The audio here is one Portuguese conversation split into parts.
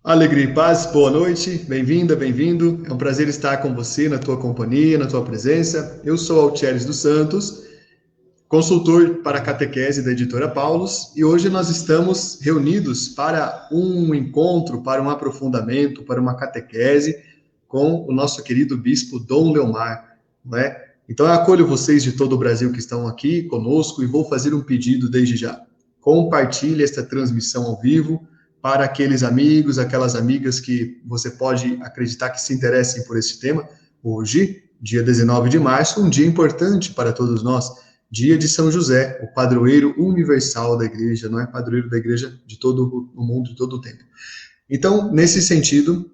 Alegria e paz, boa noite, bem-vinda, bem-vindo. É um prazer estar com você, na tua companhia, na tua presença. Eu sou Altieres dos Santos, consultor para a catequese da editora Paulus, e hoje nós estamos reunidos para um encontro, para um aprofundamento, para uma catequese com o nosso querido bispo Dom Leomar, não é? Então eu acolho vocês de todo o Brasil que estão aqui conosco e vou fazer um pedido desde já. Compartilhe esta transmissão ao vivo para aqueles amigos, aquelas amigas que você pode acreditar que se interessem por esse tema. Hoje, dia 19 de março, um dia importante para todos nós, dia de São José, o padroeiro universal da igreja, não é? Padroeiro da igreja de todo o mundo, de todo o tempo. Então, nesse sentido,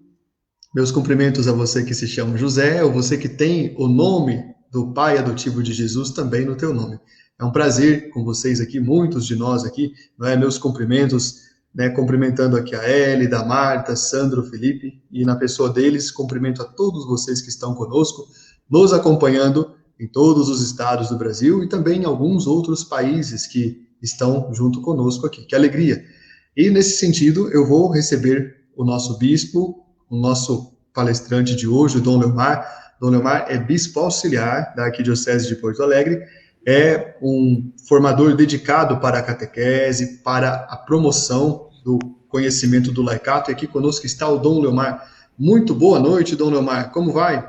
meus cumprimentos a você que se chama José, ou você que tem o nome do pai adotivo de Jesus também no teu nome. É um prazer com vocês aqui, muitos de nós aqui, não é? Meus cumprimentos, né? Cumprimentando aqui a Elida, a Marta, Sandro, Felipe, e na pessoa deles, cumprimento a todos vocês que estão conosco, nos acompanhando em todos os estados do Brasil e também em alguns outros países que estão junto conosco aqui. Que alegria! E nesse sentido, eu vou receber o nosso bispo, o nosso palestrante de hoje, o Dom Leomar. Dom Leomar é bispo auxiliar da Arquidiocese de Porto Alegre, é um formador dedicado para a catequese, para a promoção do conhecimento do laicato, e aqui conosco está o Dom Leomar. Muito boa noite, Dom Leomar, como vai?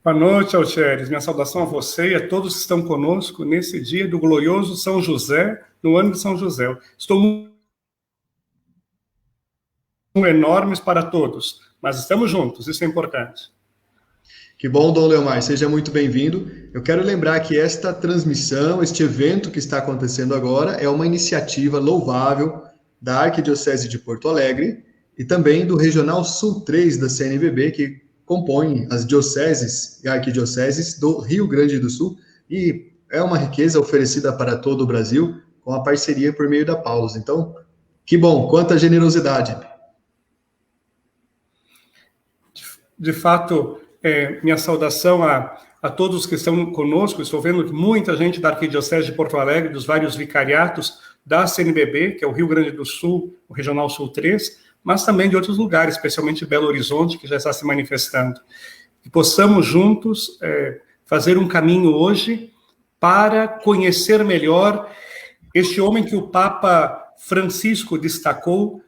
Boa noite, Altieres. Minha saudação a você e a todos que estão conosco nesse dia do glorioso São José, no ano de São José. Estou enormes para todos, mas estamos juntos, isso é importante. Que bom, Dom Leomar, seja muito bem-vindo. Eu quero lembrar que esta transmissão, este evento que está acontecendo agora, é uma iniciativa louvável da Arquidiocese de Porto Alegre e também do Regional Sul 3 da CNBB, que compõe as dioceses e arquidioceses do Rio Grande do Sul, e é uma riqueza oferecida para todo o Brasil, com a parceria por meio da Paulus. Então, que bom, quanta generosidade. De fato, minha saudação a todos que estão conosco. Estou vendo que muita gente da Arquidiocese de Porto Alegre, dos vários vicariatos da CNBB, que é o Rio Grande do Sul, o Regional Sul 3, mas também de outros lugares, especialmente Belo Horizonte, que já está se manifestando. Que possamos juntos fazer um caminho hoje para conhecer melhor este homem que o Papa Francisco destacou,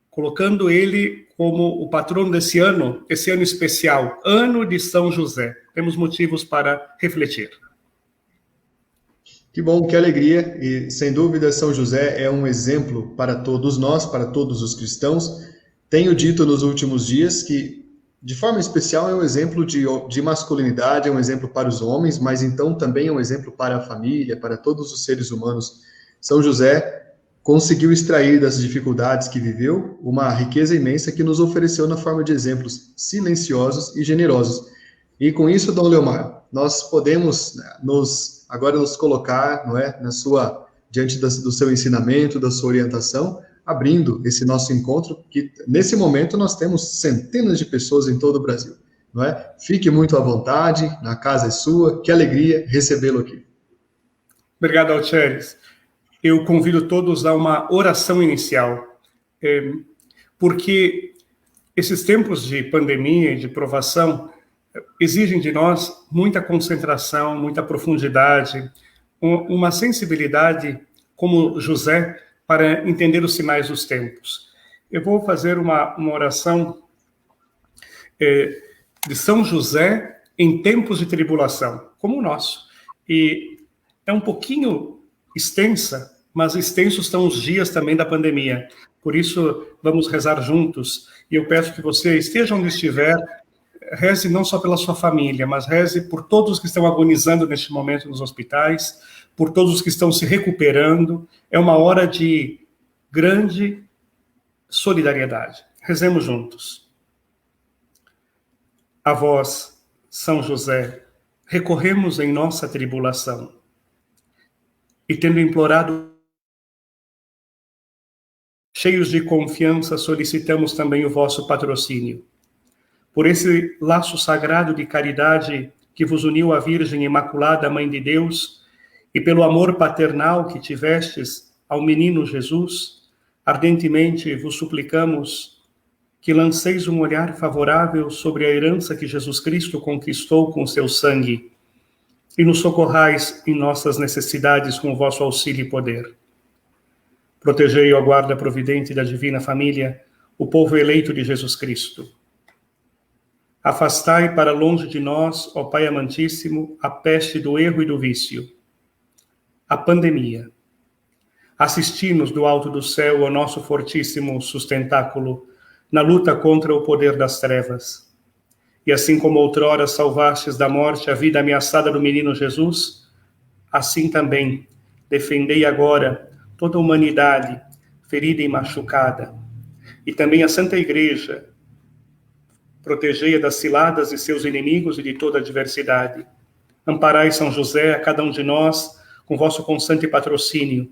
colocando ele como o patrono desse ano, esse ano especial, ano de São José. Temos motivos para refletir. Que bom, que alegria, e sem dúvida São José é um exemplo para todos nós, para todos os cristãos. Tenho dito nos últimos dias que, de forma especial, é um exemplo de masculinidade, é um exemplo para os homens, mas então também é um exemplo para a família, para todos os seres humanos. São José conseguiu extrair das dificuldades que viveu uma riqueza imensa que nos ofereceu na forma de exemplos silenciosos e generosos. E com isso, Dom Leomar, nós podemos agora nos colocar, não é, diante do seu ensinamento, da sua orientação, abrindo esse nosso encontro, que nesse momento nós temos centenas de pessoas em todo o Brasil, não é? Fique muito à vontade, a casa é sua, que alegria recebê-lo aqui. Obrigado, Altieres. Eu convido todos a uma oração inicial, porque esses tempos de pandemia e de provação exigem de nós muita concentração, muita profundidade, uma sensibilidade como José para entender os sinais dos tempos. Eu vou fazer uma oração de São José em tempos de tribulação, como o nosso. E é um pouquinho extensa, mas extensos estão os dias também da pandemia. Por isso, vamos rezar juntos. E eu peço que você esteja onde estiver, reze não só pela sua família, mas reze por todos que estão agonizando neste momento nos hospitais, por todos que estão se recuperando. É uma hora de grande solidariedade. Rezemos juntos. A vós, São José, recorremos em nossa tribulação. E tendo implorado, cheios de confiança, solicitamos também o vosso patrocínio. Por esse laço sagrado de caridade que vos uniu à Virgem Imaculada, Mãe de Deus, e pelo amor paternal que tivestes ao menino Jesus, ardentemente vos suplicamos que lanceis um olhar favorável sobre a herança que Jesus Cristo conquistou com seu sangue, e nos socorrais em nossas necessidades com o vosso auxílio e poder. Protegei, ó guarda providente da divina família, o povo eleito de Jesus Cristo. Afastai para longe de nós, ó Pai amantíssimo, a peste do erro e do vício, a pandemia. Assisti-nos do alto do céu ao nosso fortíssimo sustentáculo na luta contra o poder das trevas. E assim como outrora salvastes da morte a vida ameaçada do menino Jesus, assim também defendei agora toda a humanidade ferida e machucada, e também a Santa Igreja, protegei-a das ciladas de seus inimigos e de toda adversidade. Amparai, São José, a cada um de nós, com vosso constante patrocínio,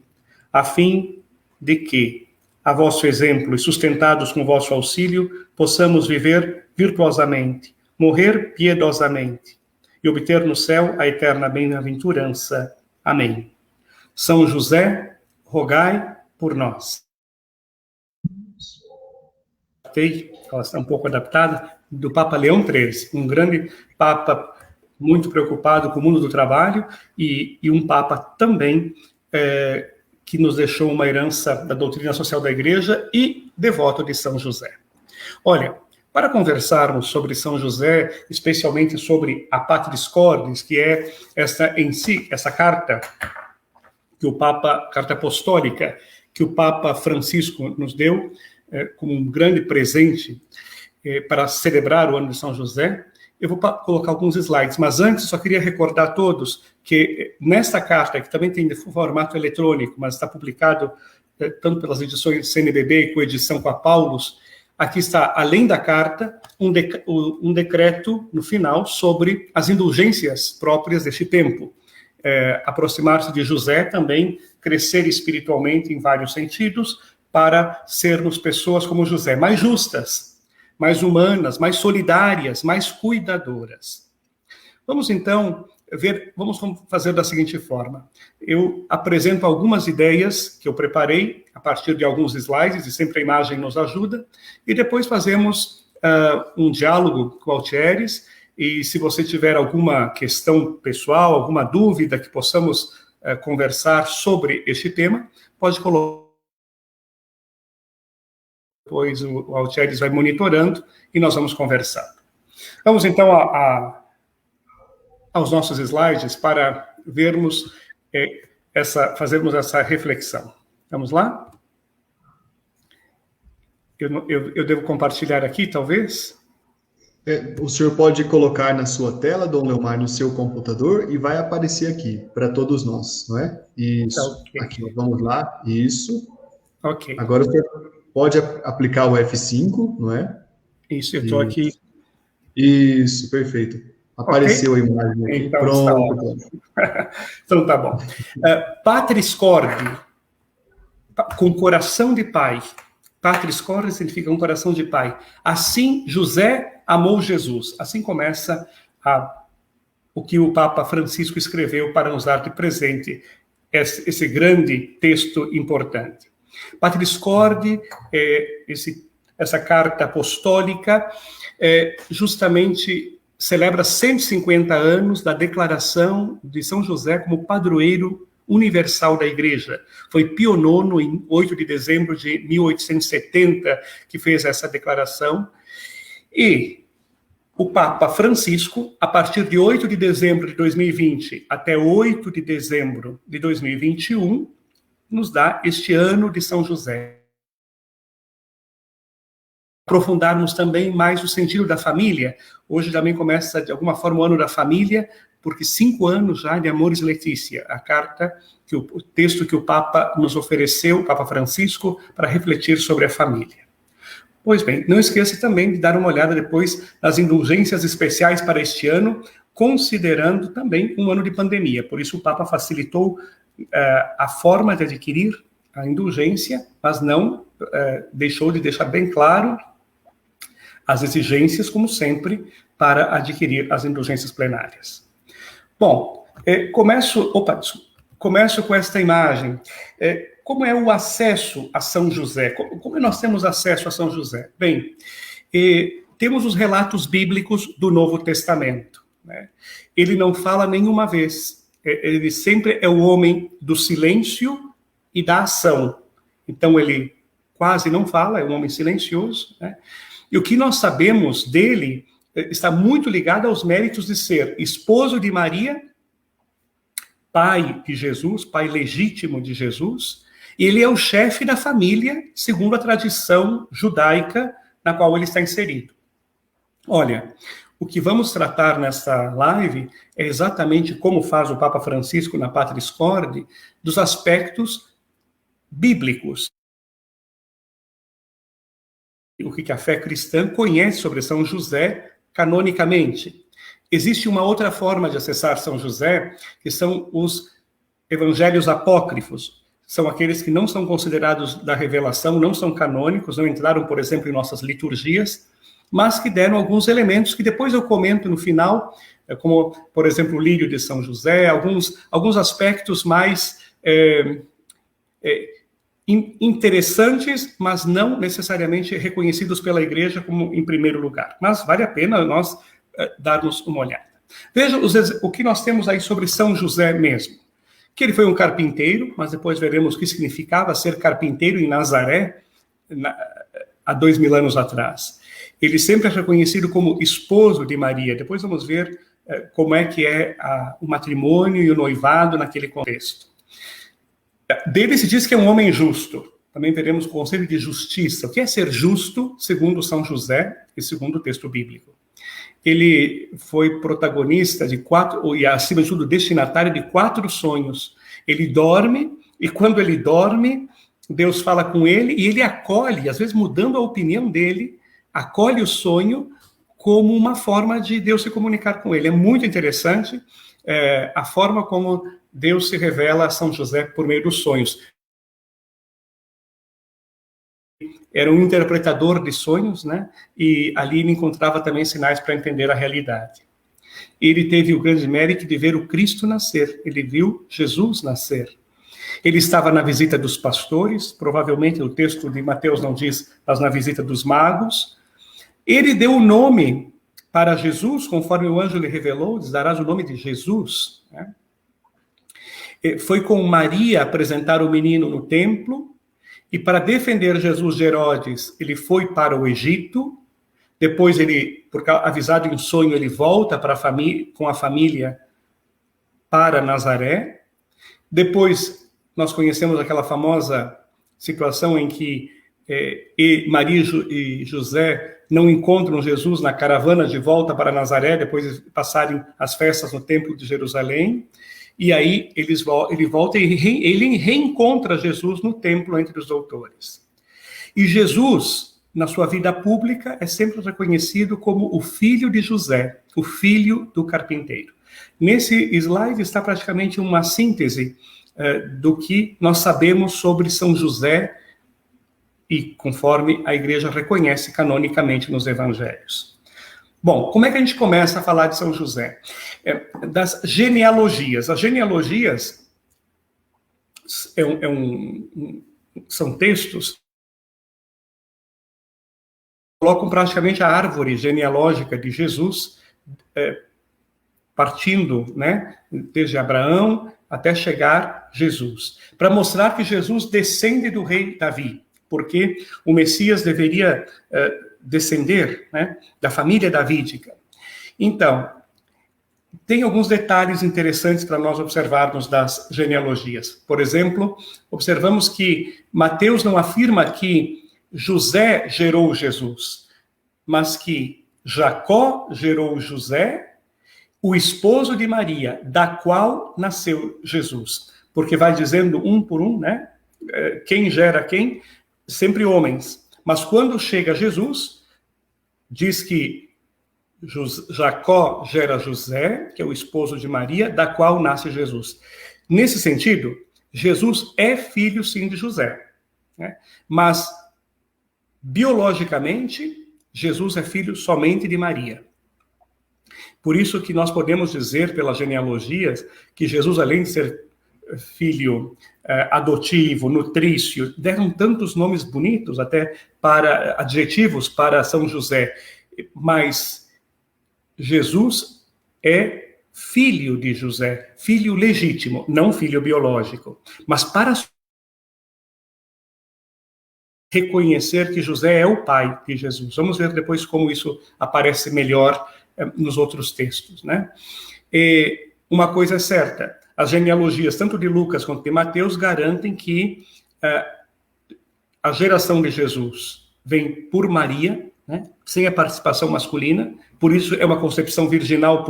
a fim de que, a vosso exemplo e sustentados com vosso auxílio, possamos viver virtuosamente, morrer piedosamente e obter no céu a eterna bem-aventurança. Amém. São José, rogai por nós. Ela está um pouco adaptada, do Papa Leão XIII, um grande Papa muito preocupado com o mundo do trabalho e um Papa também que nos deixou uma herança da doutrina social da Igreja e devoto de São José. Olha, para conversarmos sobre São José, especialmente sobre a Patris Cordis, que é essa carta que o Papa, carta apostólica, que o Papa Francisco nos deu como um grande presente para celebrar o ano de São José, eu vou colocar alguns slides, mas antes só queria recordar a todos que nesta carta, que também tem de formato eletrônico, mas está publicado tanto pelas edições CNBB com edição com a Paulus, aqui está, além da carta, um decreto no final sobre as indulgências próprias deste tempo. Aproximar-se de José também, crescer espiritualmente em vários sentidos, para sermos pessoas como José, mais justas, mais humanas, mais solidárias, mais cuidadoras. Vamos então vamos fazer da seguinte forma. Eu apresento algumas ideias que eu preparei a partir de alguns slides, e sempre a imagem nos ajuda, e depois fazemos um diálogo com o Altieres, e se você tiver alguma questão pessoal, alguma dúvida que possamos conversar sobre este tema, pode colocar. Depois o Altieres vai monitorando e nós vamos conversar. Vamos então aos nossos slides para vermos fazermos essa reflexão. Vamos lá? Eu devo compartilhar aqui, talvez? O senhor pode colocar na sua tela, Dom Leomar, no seu computador, e vai aparecer aqui, para todos nós, não é? Isso. Okay. Aqui, vamos lá. Isso. Ok. Agora o senhor pode aplicar o F5, não é? Isso, eu estou aqui. Isso, perfeito. Apareceu okay. A imagem aqui. Então, pronto. Então tá bom. Patris Corde, com coração de pai. Patris Corde significa um coração de pai. Assim, José amou Jesus. Assim começa o que o Papa Francisco escreveu para nos dar de presente esse grande texto importante. Patris Corde, essa carta apostólica, justamente celebra 150 anos da declaração de São José como padroeiro universal da Igreja. Foi Pio IX, em 8 de dezembro de 1870, que fez essa declaração. E o Papa Francisco, a partir de 8 de dezembro de 2020 até 8 de dezembro de 2021, nos dá este ano de São José. Aprofundarmos também mais o sentido da família. Hoje também começa, de alguma forma, o ano da família, porque 5 anos já de Amoris Laetitia, a carta, o texto que o Papa nos ofereceu, o Papa Francisco, para refletir sobre a família. Pois bem, não esqueça também de dar uma olhada depois nas indulgências especiais para este ano, considerando também um ano de pandemia. Por isso o Papa facilitou a forma de adquirir a indulgência, mas não deixou de deixar bem claro as exigências, como sempre, para adquirir as indulgências plenárias. Bom, começo com esta imagem. como é o acesso a São José? Como nós temos acesso a São José? Bem, temos os relatos bíblicos do Novo Testamento, né? Ele não fala nenhuma vez. Ele sempre é o homem do silêncio e da ação. Então, ele quase não fala, é um homem silencioso, né? E o que nós sabemos dele está muito ligado aos méritos de ser esposo de Maria, pai de Jesus, pai legítimo de Jesus, e ele é o chefe da família, segundo a tradição judaica na qual ele está inserido. Olha, o que vamos tratar nessa live é exatamente como faz o Papa Francisco na Patris Corde, dos aspectos bíblicos. O que a fé cristã conhece sobre São José canonicamente. Existe uma outra forma de acessar São José, que são os evangelhos apócrifos. São aqueles que não são considerados da revelação, não são canônicos, não entraram, por exemplo, em nossas liturgias, mas que deram alguns elementos que depois eu comento no final, como, por exemplo, o lírio de São José, alguns aspectos mais interessantes, mas não necessariamente reconhecidos pela Igreja como em primeiro lugar. Mas vale a pena nós darmos uma olhada. Veja o que nós temos aí sobre São José mesmo. Que ele foi um carpinteiro, mas depois veremos o que significava ser carpinteiro em Nazaré, há 2000 anos atrás. Ele sempre é reconhecido como esposo de Maria. Depois vamos ver como é que é o matrimônio e o noivado naquele contexto. Dele se diz que é um homem justo. Também veremos o conceito de justiça. O que é ser justo, segundo São José e segundo o texto bíblico? Ele foi protagonista de 4, e acima de tudo, destinatário de 4 sonhos. Ele dorme, e quando ele dorme, Deus fala com ele, e ele acolhe, às vezes mudando a opinião dele, acolhe o sonho como uma forma de Deus se comunicar com ele. É muito interessante a forma como Deus se revela a São José por meio dos sonhos. Era um interpretador de sonhos, né? E ali ele encontrava também sinais para entender a realidade. Ele teve o grande mérito de ver o Cristo nascer. Ele viu Jesus nascer. Ele estava na visita dos pastores, provavelmente o texto de Mateus não diz, mas na visita dos magos. Ele deu o nome para Jesus, conforme o anjo lhe revelou, diz, darás o nome de Jesus, né? Foi com Maria apresentar o menino no templo, e para defender Jesus de Herodes, ele foi para o Egito. Depois ele, avisado em sonho, ele volta com a família para Nazaré. Depois nós conhecemos aquela famosa situação em que Maria e José não encontram Jesus na caravana de volta para Nazaré, depois de passarem as festas no Templo de Jerusalém. E aí ele volta e ele reencontra Jesus no templo entre os doutores. E Jesus, na sua vida pública, é sempre reconhecido como o filho de José, o filho do carpinteiro. Nesse slide está praticamente uma síntese do que nós sabemos sobre São José e conforme a Igreja reconhece canonicamente nos evangelhos. Bom, como é que a gente começa a falar de São José? Das genealogias. As genealogias são textos que colocam praticamente a árvore genealógica de Jesus, partindo, né, desde Abraão até chegar Jesus, para mostrar que Jesus descende do rei Davi, porque o Messias deveria descender, né, da família davídica. Então, tem alguns detalhes interessantes para nós observarmos das genealogias. Por exemplo, observamos que Mateus não afirma que José gerou Jesus, mas que Jacó gerou José, o esposo de Maria, da qual nasceu Jesus. Porque vai dizendo um por um, né? Quem gera quem? Sempre homens. Mas quando chega Jesus, diz que Jacó gera José, que é o esposo de Maria, da qual nasce Jesus. Nesse sentido, Jesus é filho, sim, de José, né? Mas, biologicamente, Jesus é filho somente de Maria. Por isso que nós podemos dizer, pelas genealogias, que Jesus, além de ser filho adotivo, nutrício, deram tantos nomes bonitos, até para adjetivos para São José, mas Jesus é filho de José, filho legítimo, não filho biológico, mas para reconhecer que José é o pai de Jesus. Vamos ver depois como isso aparece melhor nos outros textos, né? E uma coisa é certa, as genealogias, tanto de Lucas quanto de Mateus, garantem que a geração de Jesus vem por Maria, né, sem a participação masculina, por isso é uma concepção virginal,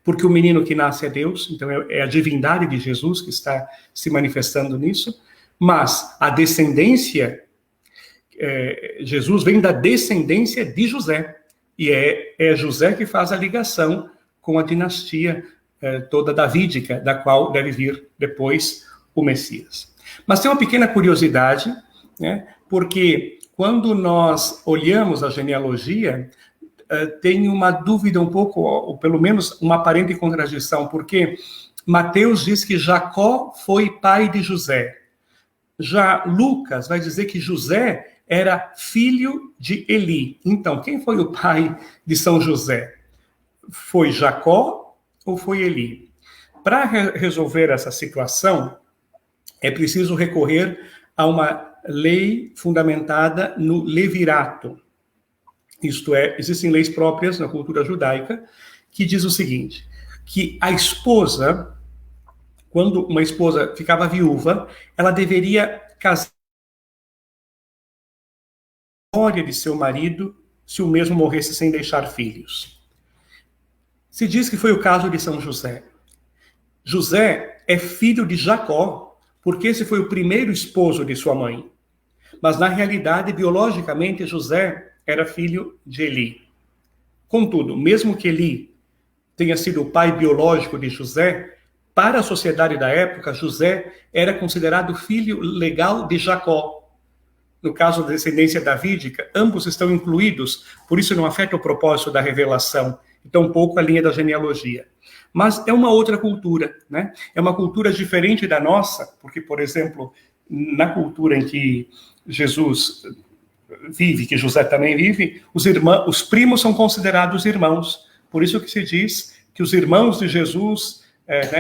porque o menino que nasce é Deus, então é a divindade de Jesus que está se manifestando nisso, mas a descendência, Jesus vem da descendência de José, e é José que faz a ligação com a dinastia toda davídica, da qual deve vir depois o Messias. Mas tem uma pequena curiosidade, né, porque quando nós olhamos a genealogia, tem uma dúvida um pouco, ou pelo menos uma aparente contradição, porque Mateus diz que Jacó foi pai de José. Já Lucas vai dizer que José era filho de Eli. Então, quem foi o pai de São José? Foi Jacó ou foi Eli? Para resolver essa situação, é preciso recorrer a uma lei fundamentada no levirato. Isto é, existem leis próprias na cultura judaica que diz o seguinte, que a esposa, quando uma esposa ficava viúva, ela deveria casar com a memória de seu marido se o mesmo morresse sem deixar filhos. Se diz que foi o caso de São José. José é filho de Jacó, porque esse foi o primeiro esposo de sua mãe. Mas, na realidade, biologicamente, José era filho de Eli. Contudo, mesmo que Eli tenha sido o pai biológico de José, para a sociedade da época, José era considerado filho legal de Jacó. No caso da descendência davídica, ambos estão incluídos, por isso não afeta o propósito da revelação, e tampouco a linha da genealogia. Mas é uma outra cultura, né? É uma cultura diferente da nossa, porque, por exemplo, na cultura em que Jesus vive, que José também vive, os primos são considerados irmãos. Por isso que se diz que os irmãos de Jesus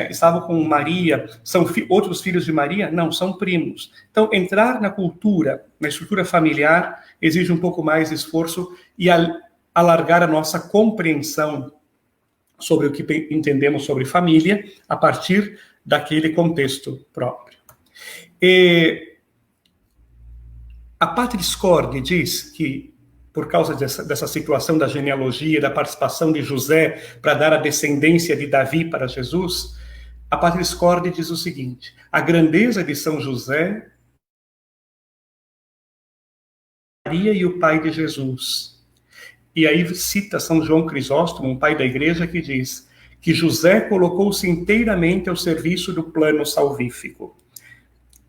estavam com Maria, são outros filhos de Maria? Não, são primos. Então, entrar na cultura, na estrutura familiar, exige um pouco mais de esforço e alargar a nossa compreensão sobre o que entendemos sobre família a partir daquele contexto próprio. A Patris Corde diz que, por causa dessa situação da genealogia, da participação de José para dar a descendência de Davi para Jesus, a Patris Corde diz o seguinte, a grandeza de São José, Maria e o pai de Jesus. E aí cita São João Crisóstomo, um pai da igreja, que diz que José colocou-se inteiramente ao serviço do plano salvífico.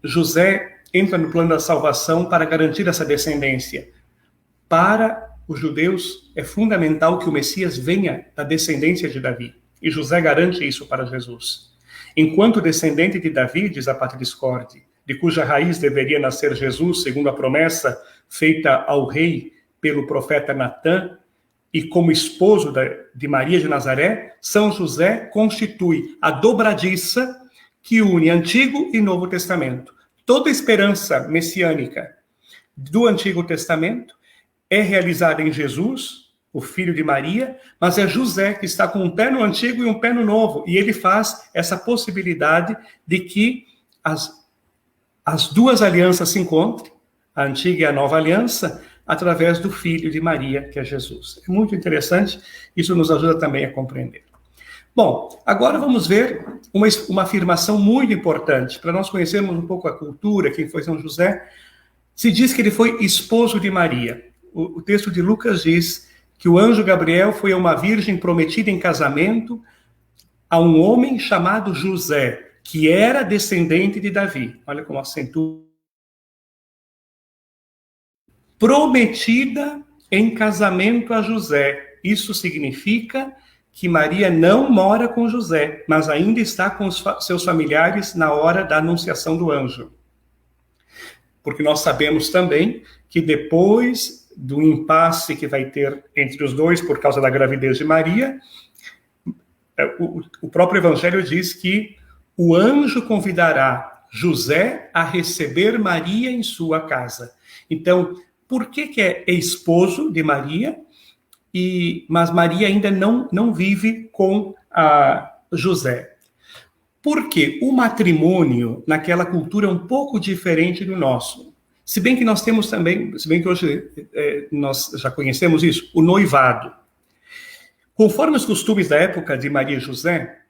José entra no plano da salvação para garantir essa descendência. Para os judeus, é fundamental que o Messias venha da descendência de Davi. E José garante isso para Jesus. Enquanto descendente de Davi, diz a Patris Corde, de cuja raiz deveria nascer Jesus, segundo a promessa feita ao rei pelo profeta Natã, e como esposo de Maria de Nazaré, São José constitui a dobradiça que une Antigo e Novo Testamento. Toda esperança messiânica do Antigo Testamento é realizada em Jesus, o filho de Maria, mas é José que está com um pé no Antigo e um pé no Novo, e ele faz essa possibilidade de que as duas alianças se encontrem, a Antiga e a Nova Aliança, através do filho de Maria, que é Jesus. É muito interessante, isso nos ajuda também a compreender. Bom, agora vamos ver uma afirmação muito importante, para nós conhecermos um pouco a cultura, quem foi São José. Se diz que ele foi esposo de Maria. O texto de Lucas diz que o anjo Gabriel foi a uma virgem prometida em casamento a um homem chamado José, que era descendente de Davi. Olha como acentua. Prometida em casamento a José. Isso significa que Maria não mora com José, mas ainda está com os seus familiares na hora da anunciação do anjo. Porque nós sabemos também que depois do impasse que vai ter entre os dois por causa da gravidez de Maria, o próprio Evangelho diz que o anjo convidará José a receber Maria em sua casa. Então, por que é esposo de Maria, mas Maria ainda não vive com José? Porque o matrimônio, naquela cultura, é um pouco diferente do nosso. Se bem que nós temos também, se bem que hoje nós já conhecemos isso, o noivado. Conforme os costumes da época de Maria e José,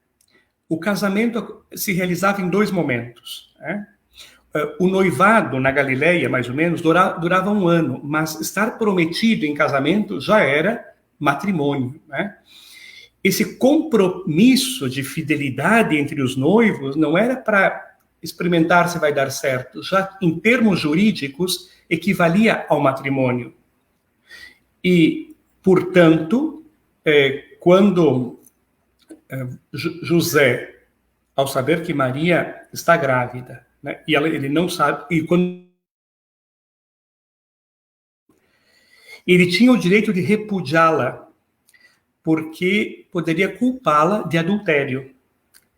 o casamento se realizava em 2 momentos. Né? O noivado, na Galileia, mais ou menos, durava 1 ano, mas estar prometido em casamento já era matrimônio. Né? Esse compromisso de fidelidade entre os noivos não era para experimentar se vai dar certo, já em termos jurídicos equivalia ao matrimônio. E, portanto, quando José, ao saber que Maria está grávida, né, e ele não sabe, e quando ele tinha o direito de repudiá-la, porque poderia culpá-la de adultério,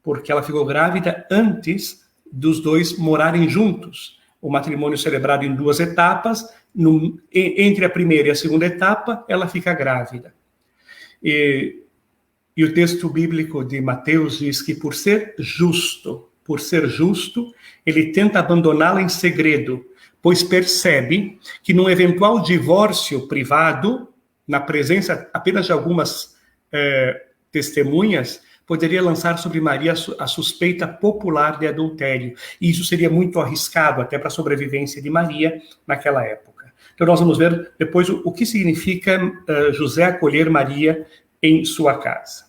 porque ela ficou grávida antes dos dois morarem juntos. O matrimônio celebrado em 2 etapas, entre a primeira e a segunda etapa, ela fica grávida. E o texto bíblico de Mateus diz que por ser justo, ele tenta abandoná-la em segredo, pois percebe que num eventual divórcio privado, na presença apenas de algumas testemunhas, poderia lançar sobre Maria a suspeita popular de adultério. E isso seria muito arriscado, até para a sobrevivência de Maria naquela época. Então nós vamos ver depois o que significa José acolher Maria em sua casa.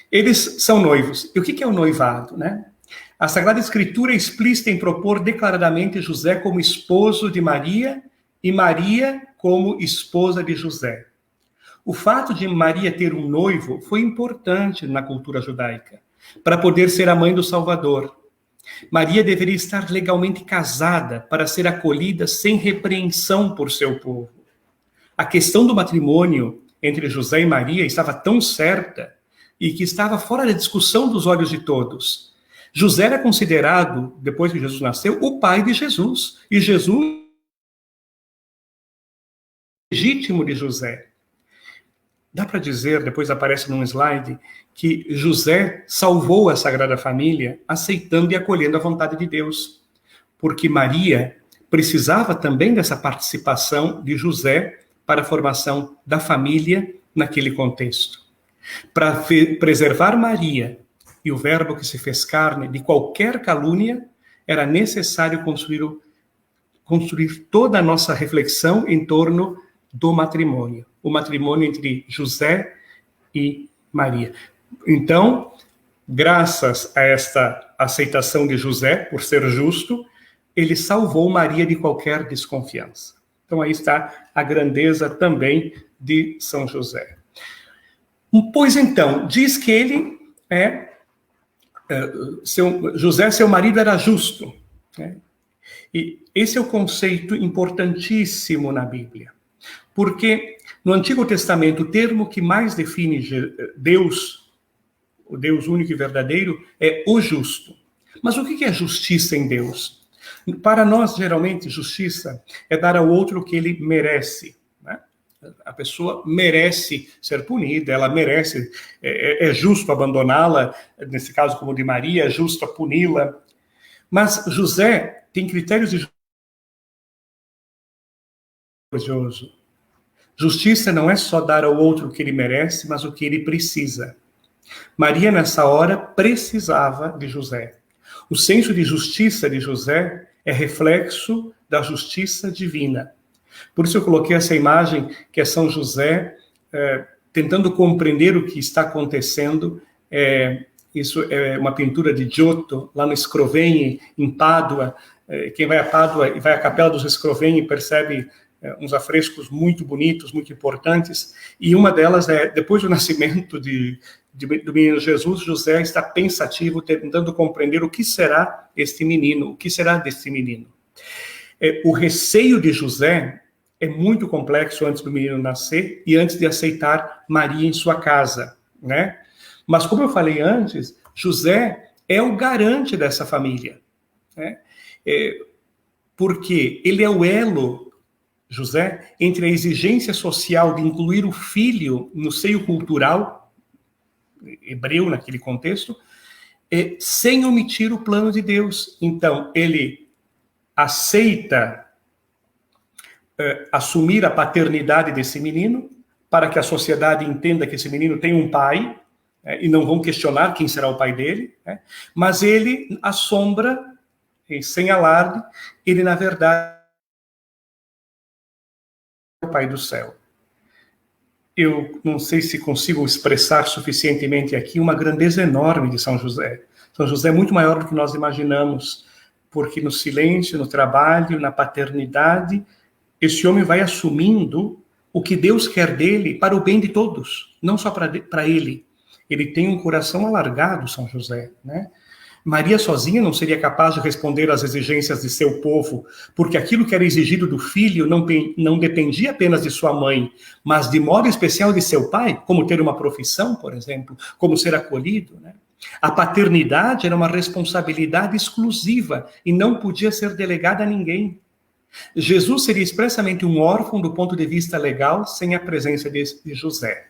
Eles são noivos. E o que é o noivado, né? A Sagrada Escritura é explícita em propor declaradamente José como esposo de Maria e Maria como esposa de José. O fato de Maria ter um noivo foi importante na cultura judaica, para poder ser a mãe do Salvador. Maria deveria estar legalmente casada para ser acolhida sem repreensão por seu povo. A questão do matrimônio entre José e Maria estava tão certa e que estava fora da discussão dos olhos de todos. José era considerado, depois que Jesus nasceu, o pai de Jesus. E Jesus legítimo de José. Dá para dizer, depois aparece num slide, que José salvou a Sagrada Família aceitando e acolhendo a vontade de Deus. Porque Maria precisava também dessa participação de José para a formação da família naquele contexto. Para preservar Maria e o Verbo que se fez carne de qualquer calúnia, era necessário construir toda a nossa reflexão em torno do matrimônio. O matrimônio entre José e Maria. Então, graças a esta aceitação de José, por ser justo, ele salvou Maria de qualquer desconfiança. Então, aí está a grandeza também de São José. Pois então, diz que ele José, seu marido, era justo. Né? E esse é o conceito importantíssimo na Bíblia. Porque no Antigo Testamento, o termo que mais define Deus, o Deus único e verdadeiro, é o justo. Mas o que é justiça em Deus? Para nós, geralmente, justiça é dar ao outro o que ele merece. Né? A pessoa merece ser punida, ela merece, é justo abandoná-la, nesse caso como de Maria, é justo puni-la. Mas José tem critérios de justiça. Justiça não é só dar ao outro o que ele merece, mas o que ele precisa. Maria, nessa hora, precisava de José. O senso de justiça de José é reflexo da justiça divina. Por isso eu coloquei essa imagem, que é São José tentando compreender o que está acontecendo. Isso é uma pintura de Giotto, lá no Scrovegni, em Pádua. Quem vai a Pádua e vai à Capela dos Scrovegni percebe uns afrescos muito bonitos, muito importantes, e uma delas é, depois do nascimento do menino Jesus, José está pensativo, tentando compreender o que será este menino, o que será deste menino. O receio de José é muito complexo antes do menino nascer e antes de aceitar Maria em sua casa, né? Mas como eu falei antes, José é o garante dessa família, né? Porque ele é o elo, José, entre a exigência social de incluir o filho no seio cultural hebreu naquele contexto, sem omitir o plano de Deus. Então, ele aceita assumir a paternidade desse menino, para que a sociedade entenda que esse menino tem um pai, e não vão questionar quem será o pai dele, né? Mas ele assombra, sem alarde, ele, na verdade, o Pai do céu. Eu não sei se consigo expressar suficientemente aqui uma grandeza enorme de São José. São José é muito maior do que nós imaginamos, porque no silêncio, no trabalho, na paternidade, esse homem vai assumindo o que Deus quer dele para o bem de todos, não só para ele. Ele tem um coração alargado, São José, né? Maria sozinha não seria capaz de responder às exigências de seu povo, porque aquilo que era exigido do filho não dependia apenas de sua mãe, mas de modo especial de seu pai, como ter uma profissão, por exemplo, como ser acolhido, né? A paternidade era uma responsabilidade exclusiva e não podia ser delegada a ninguém. Jesus seria expressamente um órfão do ponto de vista legal, sem a presença de José.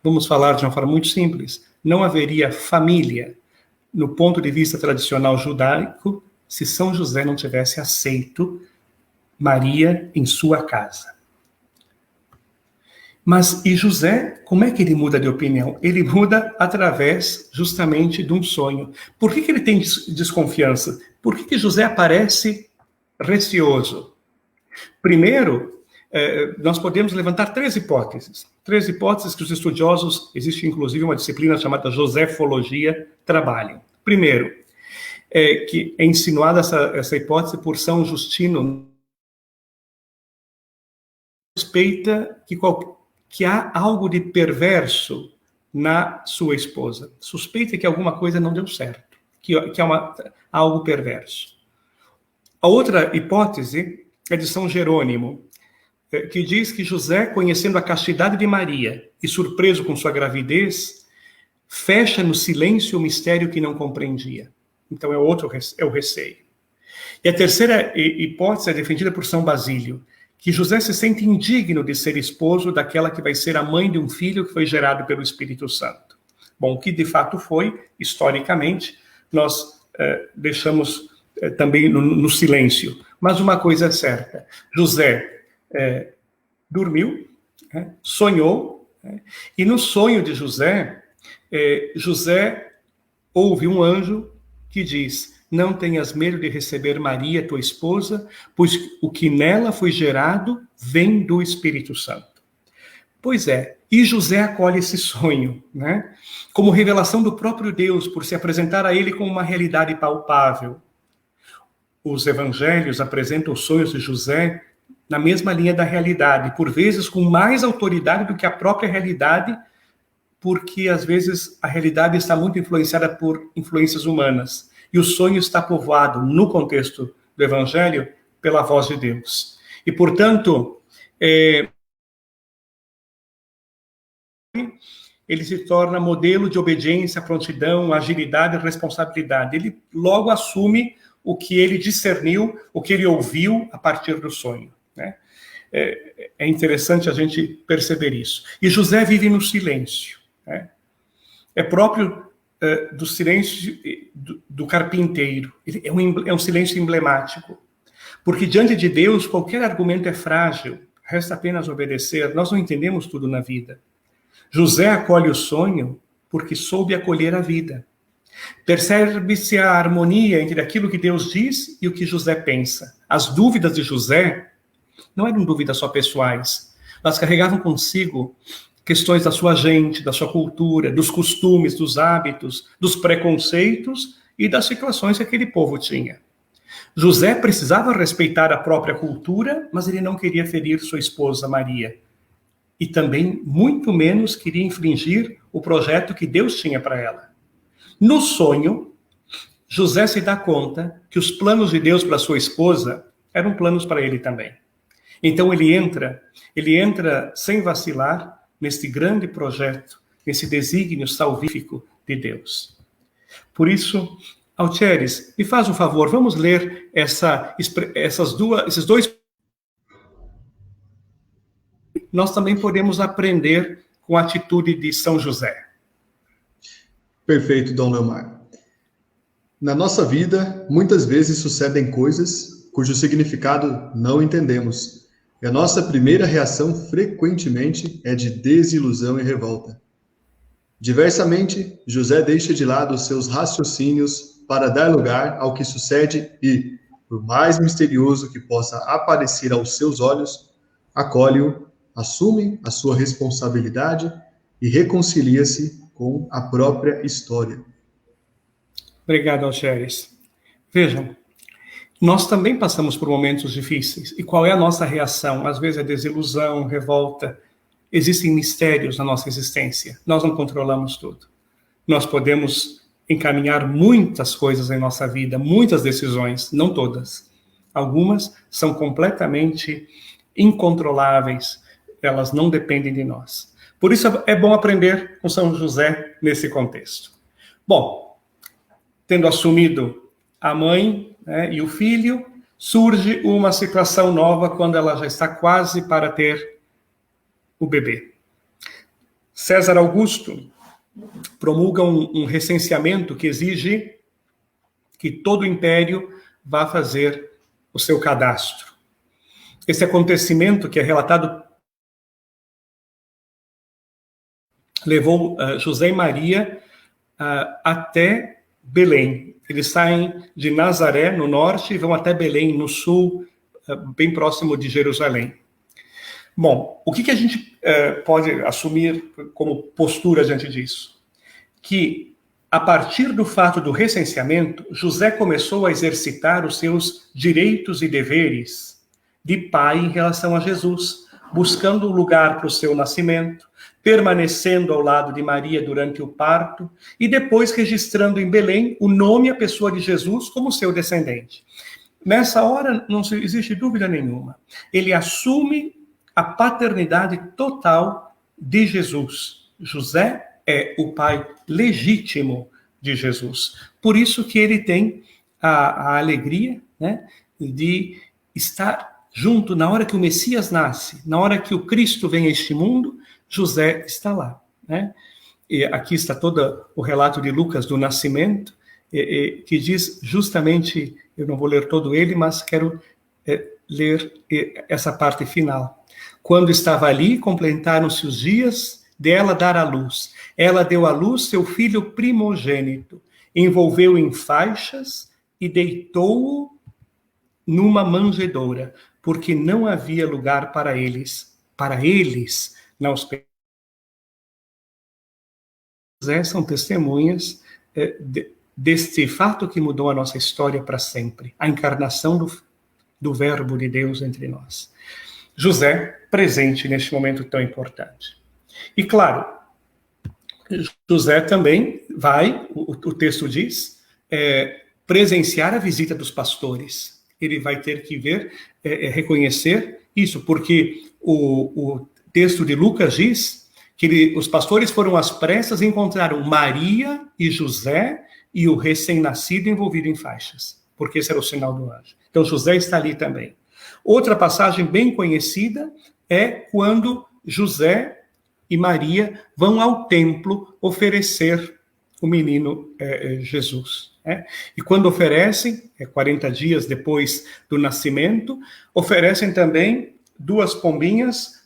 Vamos falar de uma forma muito simples. Não haveria família, no ponto de vista tradicional judaico, se São José não tivesse aceito Maria em sua casa. Mas, e José, como é que ele muda de opinião? Ele muda através, justamente, de um sonho. Por que ele tem desconfiança? Por que José aparece receoso? Primeiro, nós podemos levantar três hipóteses que os estudiosos, existe inclusive uma disciplina chamada Josefologia, trabalham. Primeiro, que é insinuada essa hipótese por São Justino, suspeita que há algo de perverso na sua esposa. Suspeita que alguma coisa não deu certo, que há algo perverso. A outra hipótese é de São Jerônimo, que diz que José, conhecendo a castidade de Maria e surpreso com sua gravidez, fecha no silêncio o mistério que não compreendia. Então é o receio. E a terceira hipótese é defendida por São Basílio, que José se sente indigno de ser esposo daquela que vai ser a mãe de um filho que foi gerado pelo Espírito Santo. Bom, o que de fato foi, historicamente, nós deixamos também no silêncio. Mas uma coisa é certa, José dormiu, sonhou, e no sonho de José, José ouve um anjo que diz: não tenhas medo de receber Maria, tua esposa, pois o que nela foi gerado vem do Espírito Santo. Pois é, e José acolhe esse sonho, né, como revelação do próprio Deus, por se apresentar a ele como uma realidade palpável. Os evangelhos apresentam os sonhos de José na mesma linha da realidade, por vezes com mais autoridade do que a própria realidade, porque às vezes a realidade está muito influenciada por influências humanas, e o sonho está povoado, no contexto do Evangelho, pela voz de Deus. E, portanto, ele se torna modelo de obediência, prontidão, agilidade e responsabilidade. Ele logo assume o que ele discerniu, o que ele ouviu a partir do sonho, né? É interessante a gente perceber isso. E José vive no silêncio, né? É próprio do silêncio do carpinteiro. É um silêncio emblemático. Porque diante de Deus, qualquer argumento é frágil, resta apenas obedecer. Nós não entendemos tudo na vida. José acolhe o sonho porque soube acolher a vida. Percebe-se a harmonia entre aquilo que Deus diz e o que José pensa. As dúvidas de José não eram dúvidas só pessoais. Elas carregavam consigo questões da sua gente, da sua cultura, dos costumes, dos hábitos, dos preconceitos e das situações que aquele povo tinha. José precisava respeitar a própria cultura, mas ele não queria ferir sua esposa Maria. E também, muito menos, queria infringir o projeto que Deus tinha para ela. No sonho, José se dá conta que os planos de Deus para sua esposa eram planos para ele também. Então ele entra sem vacilar neste grande projeto, nesse desígnio salvífico de Deus. Por isso, Altieres, me faz um favor, vamos ler esses dois. Nós também podemos aprender com a atitude de São José. Perfeito, Dom Leomar. Na nossa vida, muitas vezes sucedem coisas cujo significado não entendemos. E a nossa primeira reação, frequentemente, é de desilusão e revolta. Diversamente, José deixa de lado os seus raciocínios para dar lugar ao que sucede e, por mais misterioso que possa aparecer aos seus olhos, acolhe-o, assume a sua responsabilidade e reconcilia-se com a própria história. Obrigado, Alxeres. Vejam, nós também passamos por momentos difíceis. E qual é a nossa reação? Às vezes é desilusão, revolta. Existem mistérios na nossa existência. Nós não controlamos tudo. Nós podemos encaminhar muitas coisas em nossa vida, muitas decisões, não todas. Algumas são completamente incontroláveis. Elas não dependem de nós. Por isso é bom aprender com São José nesse contexto. Bom, tendo assumido a mãe, né, e o filho, surge uma situação nova quando ela já está quase para ter o bebê. César Augusto promulga um recenseamento que exige que todo o império vá fazer o seu cadastro. Esse acontecimento, que é relatado, levou José e Maria até Belém. Eles saem de Nazaré, no norte, e vão até Belém, no sul, bem próximo de Jerusalém. Bom, o que a gente pode assumir como postura diante disso? Que, a partir do fato do recenseamento, José começou a exercitar os seus direitos e deveres de pai em relação a Jesus, buscando um lugar para o seu nascimento, permanecendo ao lado de Maria durante o parto e depois registrando em Belém o nome e a pessoa de Jesus como seu descendente. Nessa hora, não existe dúvida nenhuma. Ele assume a paternidade total de Jesus. José é o pai legítimo de Jesus. Por isso que ele tem a alegria, né, de estar junto na hora que o Messias nasce, na hora que o Cristo vem a este mundo. José está lá, né? E aqui está todo o relato de Lucas do nascimento, que diz justamente, eu não vou ler todo ele, mas quero ler essa parte final. Quando estava ali, completaram-se os dias dela dar à luz. Ela deu à luz seu filho primogênito, envolveu em faixas e deitou-o numa manjedoura, porque não havia lugar para eles na hospedagem. São testemunhas deste fato que mudou a nossa história para sempre, a encarnação do Verbo de Deus entre nós. José, presente neste momento tão importante. E claro, José também vai, o texto diz, presenciar a visita dos pastores. Ele vai ter que reconhecer isso, porque o texto de Lucas diz que os pastores foram às pressas e encontraram Maria e José e o recém-nascido envolvido em faixas, porque esse era o sinal do anjo. Então José está ali também. Outra passagem bem conhecida é quando José e Maria vão ao templo oferecer o menino Jesus. E quando oferecem, 40 dias depois do nascimento, oferecem também 2 pombinhas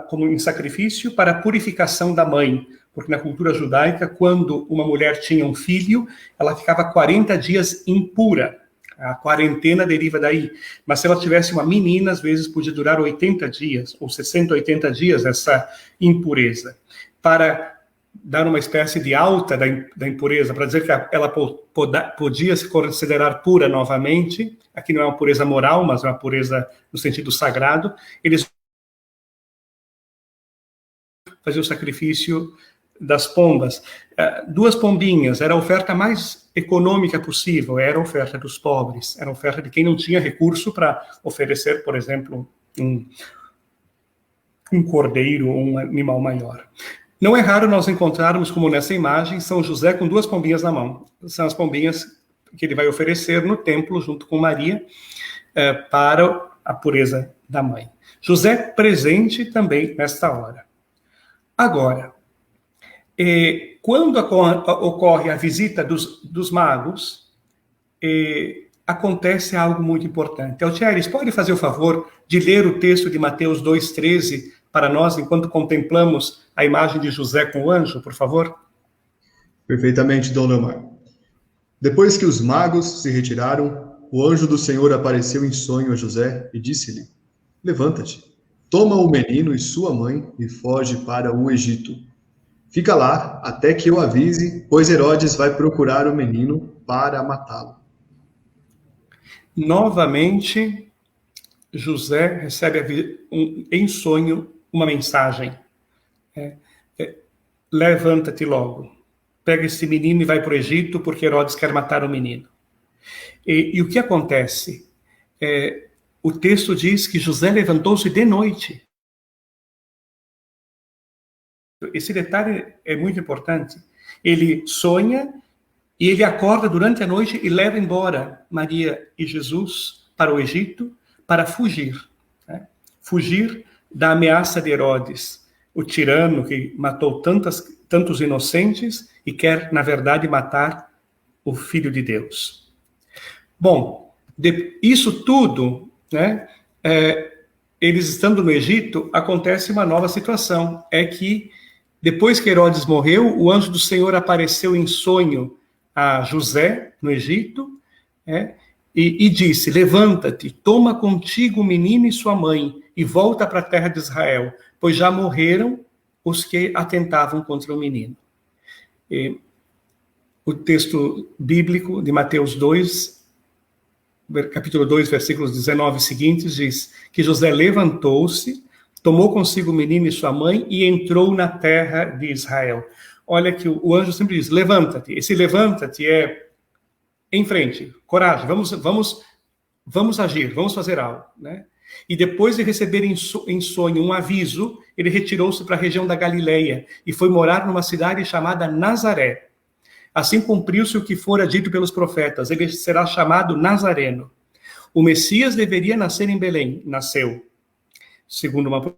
como em sacrifício para a purificação da mãe, porque na cultura judaica, quando uma mulher tinha um filho, ela ficava 40 dias impura. A quarentena deriva daí. Mas se ela tivesse uma menina, às vezes podia durar 80 dias, ou 60, 80 dias, essa impureza. Para dar uma espécie de alta da impureza, para dizer que ela podia se considerar pura novamente. Aqui não é uma pureza moral, mas é uma pureza no sentido sagrado. Eles faziam o sacrifício das pombas. 2 pombinhas, era a oferta mais econômica possível, era a oferta dos pobres, era a oferta de quem não tinha recurso para oferecer, por exemplo, um cordeiro ou um animal maior. Não é raro nós encontrarmos, como nessa imagem, São José com 2 pombinhas na mão. São as pombinhas que ele vai oferecer no templo, junto com Maria, para a pureza da mãe. José presente também nesta hora. Agora, quando ocorre a visita dos magos, acontece algo muito importante. Altieres, pode fazer o favor de ler o texto de Mateus 2,13 para nós, enquanto contemplamos a imagem de José com o anjo, por favor? Perfeitamente, Dom Leomar. Depois que os magos se retiraram, o anjo do Senhor apareceu em sonho a José e disse-lhe: levanta-te, toma o menino e sua mãe e foge para o Egito. Fica lá até que eu avise, pois Herodes vai procurar o menino para matá-lo. Novamente, José recebe em sonho uma mensagem. Levanta-te logo. Pega esse menino e vai para o Egito, porque Herodes quer matar o menino. E o que acontece? O texto diz que José levantou-se de noite. Esse detalhe é muito importante. Ele sonha e ele acorda durante a noite e leva embora Maria e Jesus para o Egito para fugir. Fugir da ameaça de Herodes, o tirano que matou tantos inocentes e quer, na verdade, matar o Filho de Deus. Bom, isso tudo, eles estando no Egito, acontece uma nova situação. É que, depois que Herodes morreu, o anjo do Senhor apareceu em sonho a José, no Egito, e disse: levanta-te, toma contigo o menino e sua mãe, e volta para a terra de Israel, pois já morreram os que atentavam contra o menino. O texto bíblico de Mateus 2, capítulo 2, versículos 19 seguintes, diz que José levantou-se, tomou consigo o menino e sua mãe e entrou na terra de Israel. Olha que o anjo sempre diz: levanta-te. Esse levanta-te é em frente, coragem, vamos agir, vamos fazer algo, E depois de receber em sonho um aviso, ele retirou-se para a região da Galileia e foi morar numa cidade chamada Nazaré. Assim cumpriu-se o que fora dito pelos profetas: ele será chamado Nazareno. O Messias deveria nascer em Belém, nasceu. Segundo uma...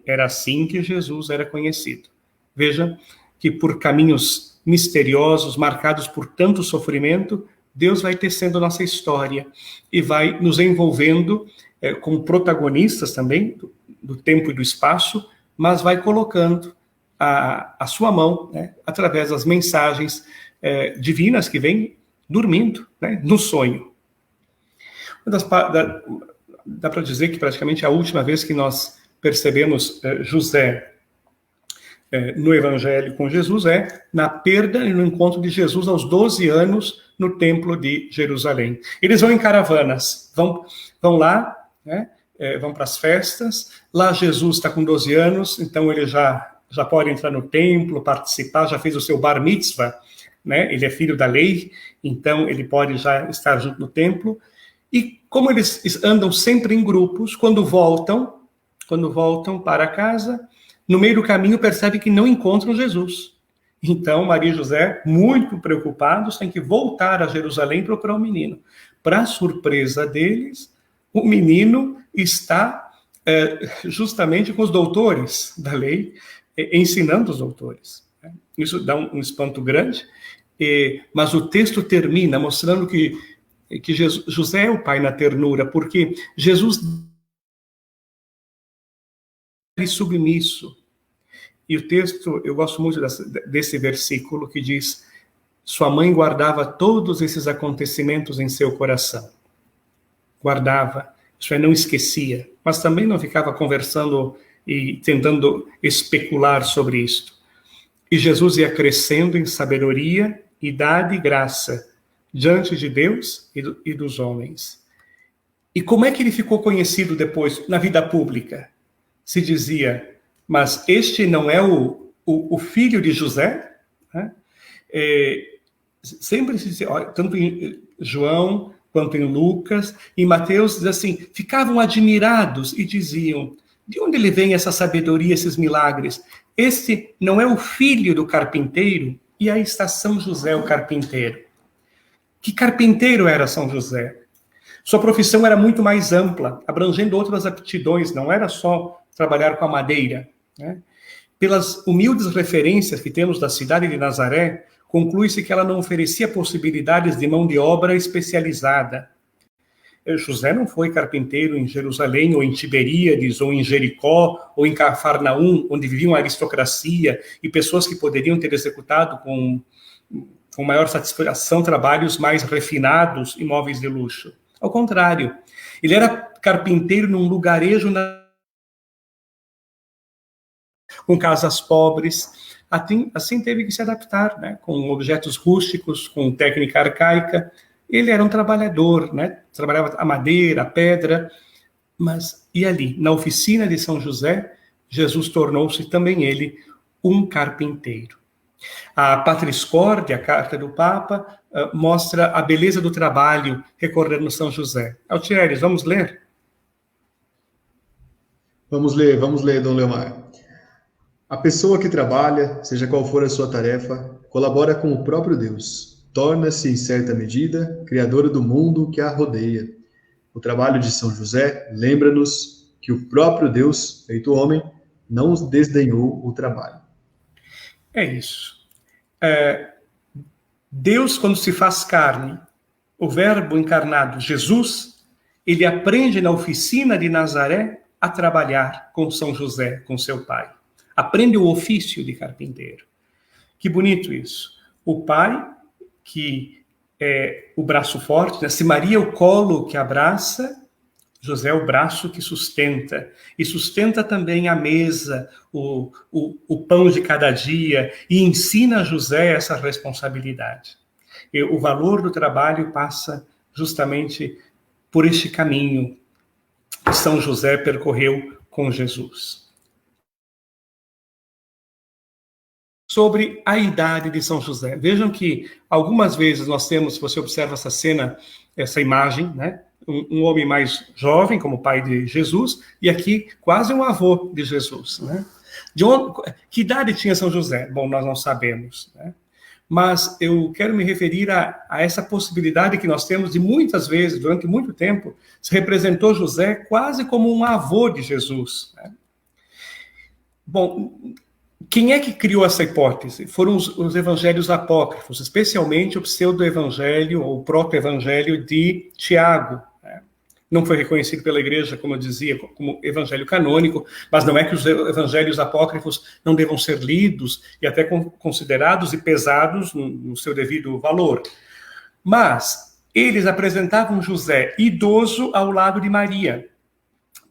Era assim que Jesus era conhecido. Veja que por caminhos misteriosos, marcados por tanto sofrimento, Deus vai tecendo nossa história e vai nos envolvendo como protagonistas também do tempo e do espaço, mas vai colocando a sua mão, através das mensagens divinas que vêm dormindo, no sonho. Dá para dizer que praticamente a última vez que nós percebemos José no Evangelho com Jesus na perda e no encontro de Jesus aos 12 anos no Templo de Jerusalém. Eles vão em caravanas, vão lá, vão para as festas. Lá Jesus está com 12 anos, então ele já pode entrar no templo, participar, já fez o seu bar mitzvah, ele é filho da lei, então ele pode já estar junto no templo. E como eles andam sempre em grupos, quando voltam para casa, no meio do caminho percebe que não encontram Jesus. Então Maria e José, muito preocupados, têm que voltar a Jerusalém e procurar o menino. Para surpresa deles, o menino está justamente com os doutores da lei, ensinando os doutores. Isso dá um espanto grande, mas o texto termina mostrando que José é o pai na ternura, porque Jesus é submisso. E o texto, eu gosto muito desse versículo que diz: sua mãe guardava todos esses acontecimentos em seu coração. Guardava, isso é, não esquecia, mas também não ficava conversando e tentando especular sobre isto. E Jesus ia crescendo em sabedoria, idade e graça diante de Deus e dos homens. E como é que ele ficou conhecido depois na vida pública? Se dizia, mas este não é o filho de José? Né? Sempre se dizia, tanto em João quanto em Lucas, e Mateus, diz assim, ficavam admirados e diziam, de onde ele vem essa sabedoria, esses milagres? Este não é o filho do carpinteiro? E aí está São José, o carpinteiro. Que carpinteiro era São José? Sua profissão era muito mais ampla, abrangendo outras aptidões, não era só trabalhar com a madeira. Né? Pelas humildes referências que temos da cidade de Nazaré, conclui-se que ela não oferecia possibilidades de mão de obra especializada. José não foi carpinteiro em Jerusalém, ou em Tiberíades, ou em Jericó, ou em Cafarnaum, onde viviam a aristocracia e pessoas que poderiam ter executado com maior satisfação trabalhos mais refinados e móveis de luxo. Ao contrário, ele era carpinteiro num lugarejo com casas pobres. Assim teve que se adaptar, né? Com objetos rústicos, com técnica arcaica. Ele era um trabalhador, né? Trabalhava a madeira, a pedra, mas e ali, na oficina de São José, Jesus tornou-se também ele um carpinteiro. A Patris Corde, a carta do Papa, mostra a beleza do trabalho recordando São José. Altieres, vamos ler? Vamos ler, Dom Leomar. A pessoa que trabalha, seja qual for a sua tarefa, colabora com o próprio Deus. Torna-se, em certa medida, criadora do mundo que a rodeia. O trabalho de São José lembra-nos que o próprio Deus, feito homem, não desdenhou o trabalho. É isso. Deus, quando se faz carne, o verbo encarnado, Jesus, ele aprende na oficina de Nazaré a trabalhar com São José, com seu pai. Aprende o ofício de carpinteiro. Que bonito isso. O pai, que é o braço forte, né? Se Maria é o colo que abraça, José é o braço que sustenta. E sustenta também a mesa, o pão de cada dia, e ensina a José essa responsabilidade. E o valor do trabalho passa justamente por este caminho que São José percorreu com Jesus. Sobre a idade de São José. Vejam que algumas vezes nós temos, se você observa essa cena, essa imagem, né? Um homem mais jovem, como pai de Jesus, e aqui quase um avô de Jesus. Né? Que idade tinha São José? Bom, nós não sabemos. Né? Mas eu quero me referir a essa possibilidade que nós temos de muitas vezes, durante muito tempo, se representou José quase como um avô de Jesus. Né? Bom, quem é que criou essa hipótese? Foram os evangelhos apócrifos, especialmente o pseudo-evangelho, ou o proto-evangelho de Tiago. Né? Não foi reconhecido pela igreja, como eu dizia, como evangelho canônico, mas não é que os evangelhos apócrifos não devam ser lidos e até considerados e pesados no seu devido valor. Mas eles apresentavam José idoso ao lado de Maria,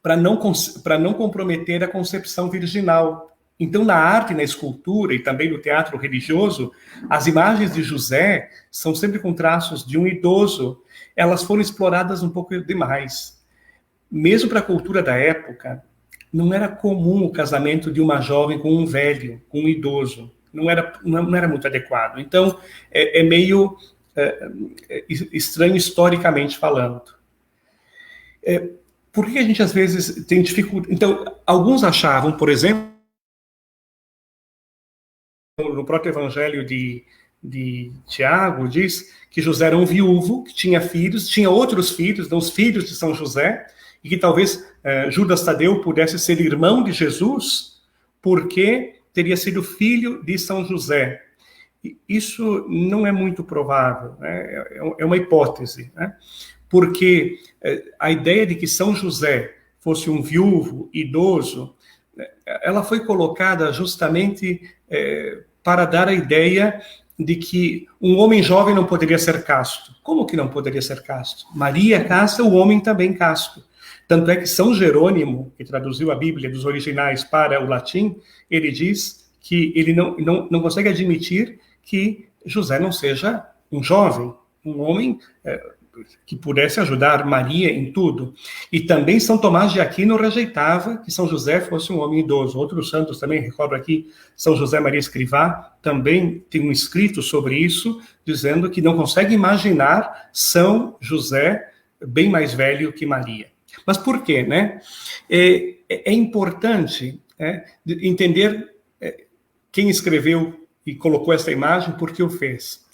para não comprometer a concepção virginal. Então, na arte, na escultura e também no teatro religioso, as imagens de José são sempre com traços de um idoso. Elas foram exploradas um pouco demais. Mesmo para a cultura da época, não era comum o casamento de uma jovem com um velho, com um idoso. Não era muito adequado. Então, é meio estranho historicamente falando. Por que a gente, às vezes, tem dificuldade? Então, alguns achavam, por exemplo, no próprio evangelho de Tiago, diz que José era um viúvo, que tinha filhos, tinha outros filhos, os filhos de São José, e que talvez Judas Tadeu pudesse ser irmão de Jesus, porque teria sido filho de São José. Isso não é muito provável, né? É uma hipótese, né? Porque a ideia de que São José fosse um viúvo, idoso, ela foi colocada justamente para dar a ideia de que um homem jovem não poderia ser casto. Como que não poderia ser casto? Maria é casta, o homem também casto. Tanto é que São Jerônimo, que traduziu a Bíblia dos originais para o latim, ele diz que ele não consegue admitir que José não seja um jovem, um homem que pudesse ajudar Maria em tudo. E também São Tomás de Aquino rejeitava que São José fosse um homem idoso. Outros santos também, recordo aqui, São José Maria Escrivá, também tem um escrito sobre isso, dizendo que não consegue imaginar São José bem mais velho que Maria. Mas por quê, né? É importante entender quem escreveu e colocou essa imagem, por que o fez.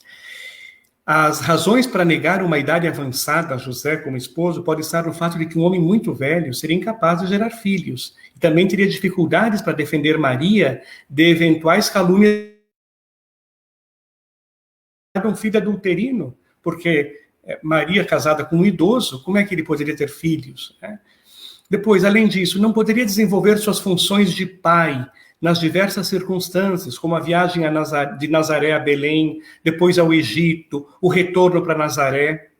As razões para negar uma idade avançada a José como esposo pode estar no fato de que um homem muito velho seria incapaz de gerar filhos e também teria dificuldades para defender Maria de eventuais calúnias de um filho adulterino, porque Maria casada com um idoso, como é que ele poderia ter filhos, né? Depois, além disso, não poderia desenvolver suas funções de pai nas diversas circunstâncias, como a viagem de Nazaré a Belém, depois ao Egito, o retorno para Nazaré.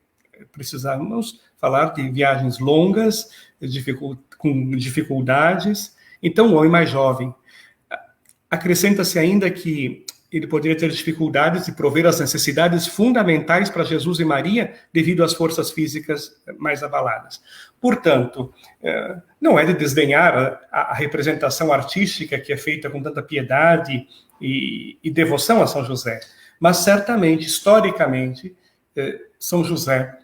Precisamos falar de viagens longas, com dificuldades. Então, o homem mais jovem. Acrescenta-se ainda que ele poderia ter dificuldades de prover as necessidades fundamentais para Jesus e Maria devido às forças físicas mais abaladas. Portanto, não é de desdenhar a representação artística que é feita com tanta piedade e devoção a São José, mas certamente, historicamente, São José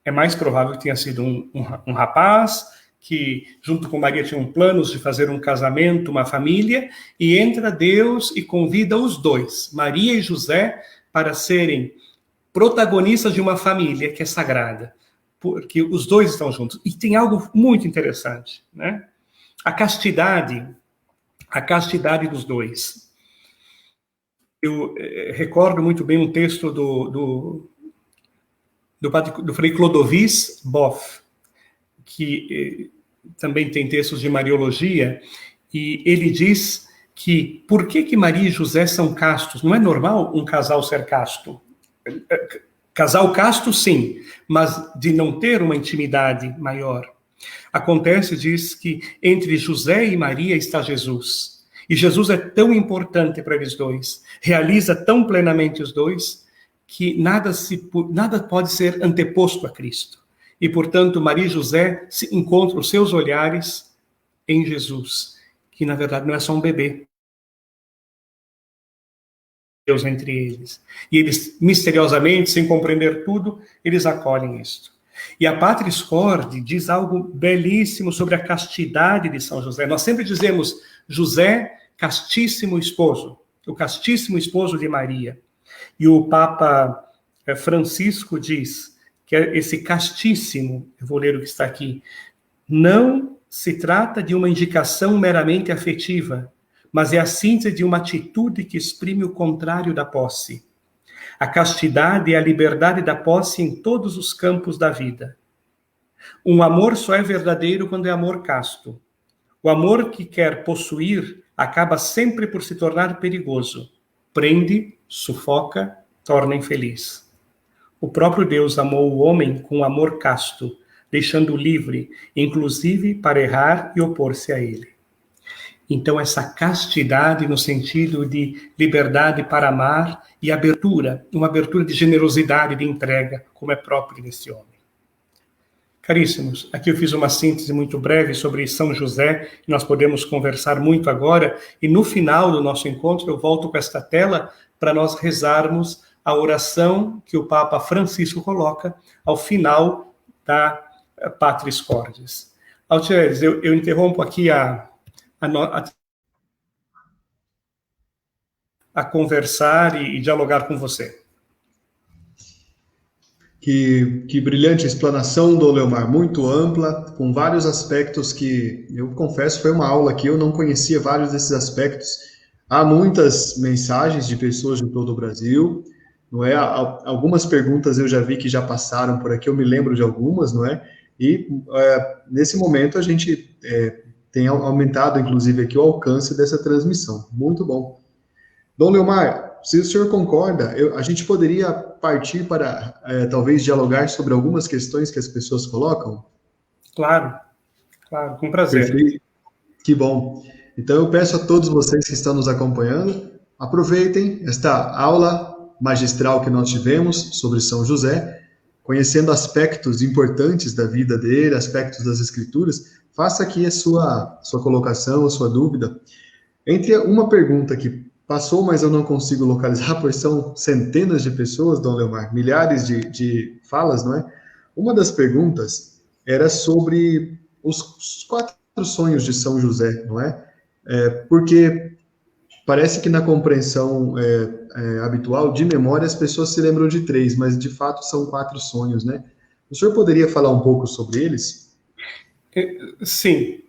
é mais provável que tenha sido um rapaz que, junto com Maria, tinham planos de fazer um casamento, uma família, e entra Deus e convida os dois, Maria e José, para serem protagonistas de uma família que é sagrada, porque os dois estão juntos. E tem algo muito interessante, né? A castidade dos dois. Eu recordo muito bem um texto do Frei Clodovis Boff, que também tem textos de Mariologia, e ele diz que por que Maria e José são castos? Não é normal um casal ser casto. Casal casto, sim, mas de não ter uma intimidade maior. Acontece, diz, que entre José e Maria está Jesus. E Jesus é tão importante para eles dois, realiza tão plenamente os dois, que nada pode ser anteposto a Cristo. E, portanto, Maria e José encontram os seus olhares em Jesus, que, na verdade, não é só um bebê. Deus entre eles. E eles, misteriosamente, sem compreender tudo, eles acolhem isto. E a Patris Corde diz algo belíssimo sobre a castidade de São José. Nós sempre dizemos, José, castíssimo esposo, o castíssimo esposo de Maria. E o Papa Francisco diz que esse castíssimo, eu vou ler o que está aqui, não se trata de uma indicação meramente afetiva, mas é a síntese de uma atitude que exprime o contrário da posse. A castidade é a liberdade da posse em todos os campos da vida. Um amor só é verdadeiro quando é amor casto. O amor que quer possuir acaba sempre por se tornar perigoso. Prende, sufoca, torna infeliz. O próprio Deus amou o homem com amor casto, deixando-o livre, inclusive para errar e opor-se a ele. Então, essa castidade no sentido de liberdade para amar e abertura, uma abertura de generosidade, de entrega, como é próprio desse homem. Caríssimos, aqui eu fiz uma síntese muito breve sobre São José, e nós podemos conversar muito agora, e no final do nosso encontro eu volto com esta tela para nós rezarmos a oração que o Papa Francisco coloca ao final da Patris Cordis. Altieres, eu interrompo aqui a conversar e dialogar com você. Que brilhante explanação, Dom Leomar, muito ampla, com vários aspectos que, eu confesso, foi uma aula que eu não conhecia vários desses aspectos. Há muitas mensagens de pessoas de todo o Brasil, não é? Algumas perguntas eu já vi que já passaram por aqui, eu me lembro de algumas, não é? E nesse momento a gente tem aumentado, inclusive, aqui o alcance dessa transmissão. Muito bom. Dom Leomar, se o senhor concorda, a gente poderia partir para, talvez, dialogar sobre algumas questões que as pessoas colocam? Claro. Claro, com prazer. Perfeito. Que bom. Então eu peço a todos vocês que estão nos acompanhando, aproveitem esta aula magistral que nós tivemos sobre São José, conhecendo aspectos importantes da vida dele, aspectos das Escrituras. Faça aqui a sua colocação, a sua dúvida. Entre uma pergunta que passou, mas eu não consigo localizar, pois são centenas de pessoas, Dom Leomar, milhares de falas, não é? Uma das perguntas era sobre os 4 sonhos de São José, não é? Porque parece que na compreensão habitual de memória as pessoas se lembram de 3, mas de fato são 4 sonhos, né? O senhor poderia falar um pouco sobre eles? Sim.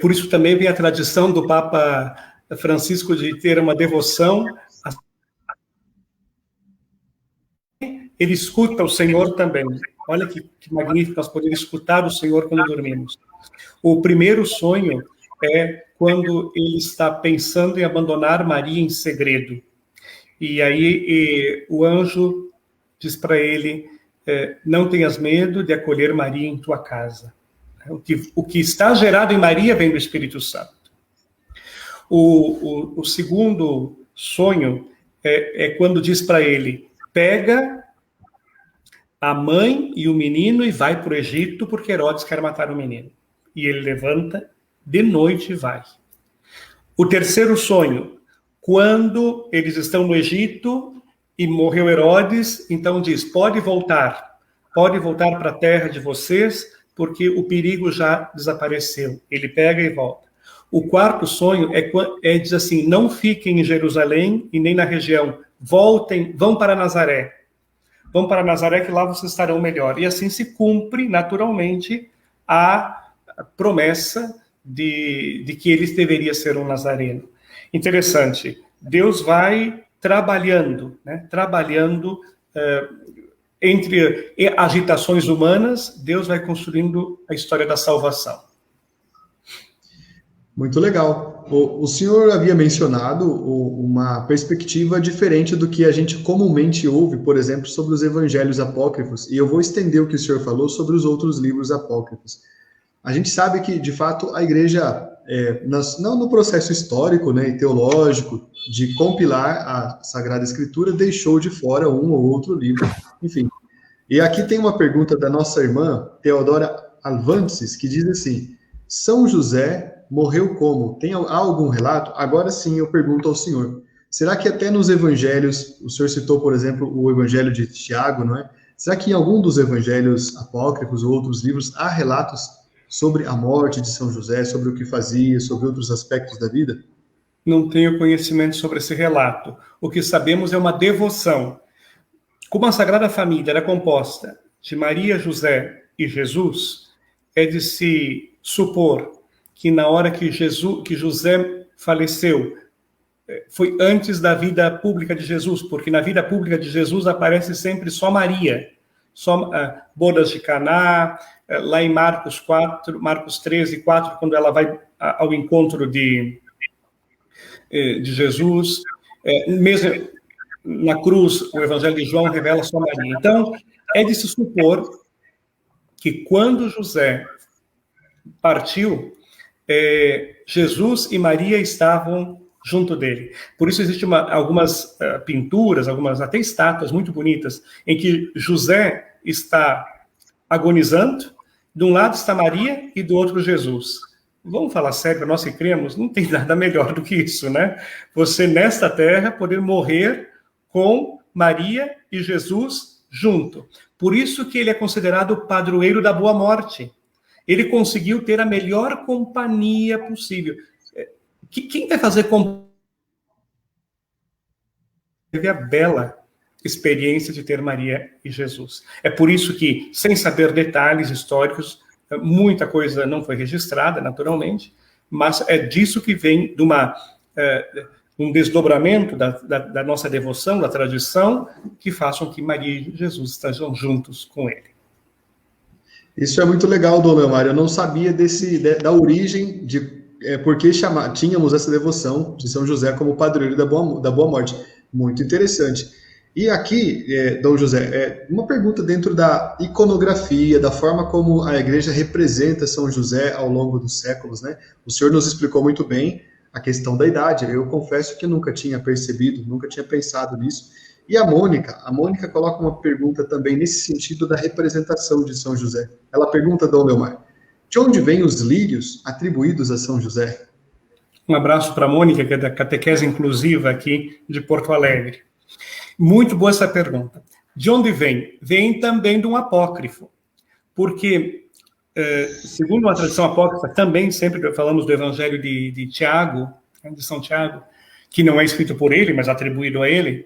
Por isso também vem a tradição do Papa Francisco de ter uma devoção. Ele escuta o Senhor também. Olha que magnífico nós podemos escutar o Senhor quando dormimos. O primeiro sonho é quando ele está pensando em abandonar Maria em segredo. E aí o anjo diz para ele, não tenhas medo de acolher Maria em tua casa. O que está gerado em Maria vem do Espírito Santo. O segundo sonho é quando diz para ele, pega a mãe e o menino e vai para o Egito, porque Herodes quer matar o menino. E ele levanta de noite e vai. O terceiro sonho, quando eles estão no Egito e morreu Herodes, então diz, pode voltar para a terra de vocês, porque o perigo já desapareceu. Ele pega e volta. O quarto sonho diz assim, não fiquem em Jerusalém e nem na região, voltem, vão para Nazaré. Vão para Nazaré que lá vocês estarão melhor. E assim se cumpre naturalmente a promessa de que ele deveria ser um nazareno. Interessante, Deus vai trabalhando, né? Trabalhando entre agitações humanas, Deus vai construindo a história da salvação. Muito legal. O senhor havia mencionado uma perspectiva diferente do que a gente comumente ouve, por exemplo, sobre os evangelhos apócrifos, e eu vou estender o que o senhor falou sobre os outros livros apócrifos. A gente sabe que, de fato, a igreja, não no processo histórico, né, e teológico de compilar a Sagrada Escritura, deixou de fora um ou outro livro, enfim. E aqui tem uma pergunta da nossa irmã, Teodora Alvantes, que diz assim, São José morreu como? Há algum relato? Agora sim, eu pergunto ao senhor. Será que até nos evangelhos, o senhor citou, por exemplo, o evangelho de Tiago, não é? Será que em algum dos evangelhos apócrifos ou outros livros há relatos sobre a morte de São José, sobre o que fazia, sobre outros aspectos da vida? Não tenho conhecimento sobre esse relato. O que sabemos é uma devoção. Como a Sagrada Família era composta de Maria, José e Jesus, é de se supor que na hora que José faleceu, foi antes da vida pública de Jesus, porque na vida pública de Jesus aparece sempre só Maria, só bodas de Caná, lá em Marcos 13, 4, quando ela vai ao encontro de Jesus, mesmo na cruz, o Evangelho de João revela só Maria. Então, é de se supor que quando José partiu, Jesus e Maria estavam junto dele. Por isso existem algumas pinturas, algumas até estátuas muito bonitas, em que José está agonizando, de um lado está Maria e do outro Jesus. Vamos falar sério, nós que cremos, não tem nada melhor do que isso, né? Você, nesta terra, poder morrer com Maria e Jesus junto. Por isso que ele é considerado o padroeiro da boa morte. Ele conseguiu ter a melhor companhia possível. Quem vai fazer teve a bela experiência de ter Maria e Jesus. É por isso que, sem saber detalhes históricos, muita coisa não foi registrada, naturalmente, mas é disso que vem de um desdobramento da nossa devoção, da tradição, que façam que Maria e Jesus estejam juntos com ele. Isso é muito legal, Dom Leomar. Eu não sabia da origem de porque tínhamos essa devoção de São José como padroeiro da boa morte. Muito interessante. E aqui, Dom José, uma pergunta dentro da iconografia, da forma como a igreja representa São José ao longo dos séculos, né? O senhor nos explicou muito bem a questão da idade. Eu confesso que nunca tinha percebido, nunca tinha pensado nisso. E a Mônica coloca uma pergunta também nesse sentido da representação de São José. Ela pergunta, Dom Leomar, de onde vêm os lírios atribuídos a São José? Um abraço para a Mônica, que é da Catequese Inclusiva aqui de Porto Alegre. Muito boa essa pergunta. De onde vem? Vem também de um apócrifo, porque, segundo uma tradição apócrifa, também sempre falamos do Evangelho de Tiago, de São Tiago, que não é escrito por ele, mas atribuído a ele,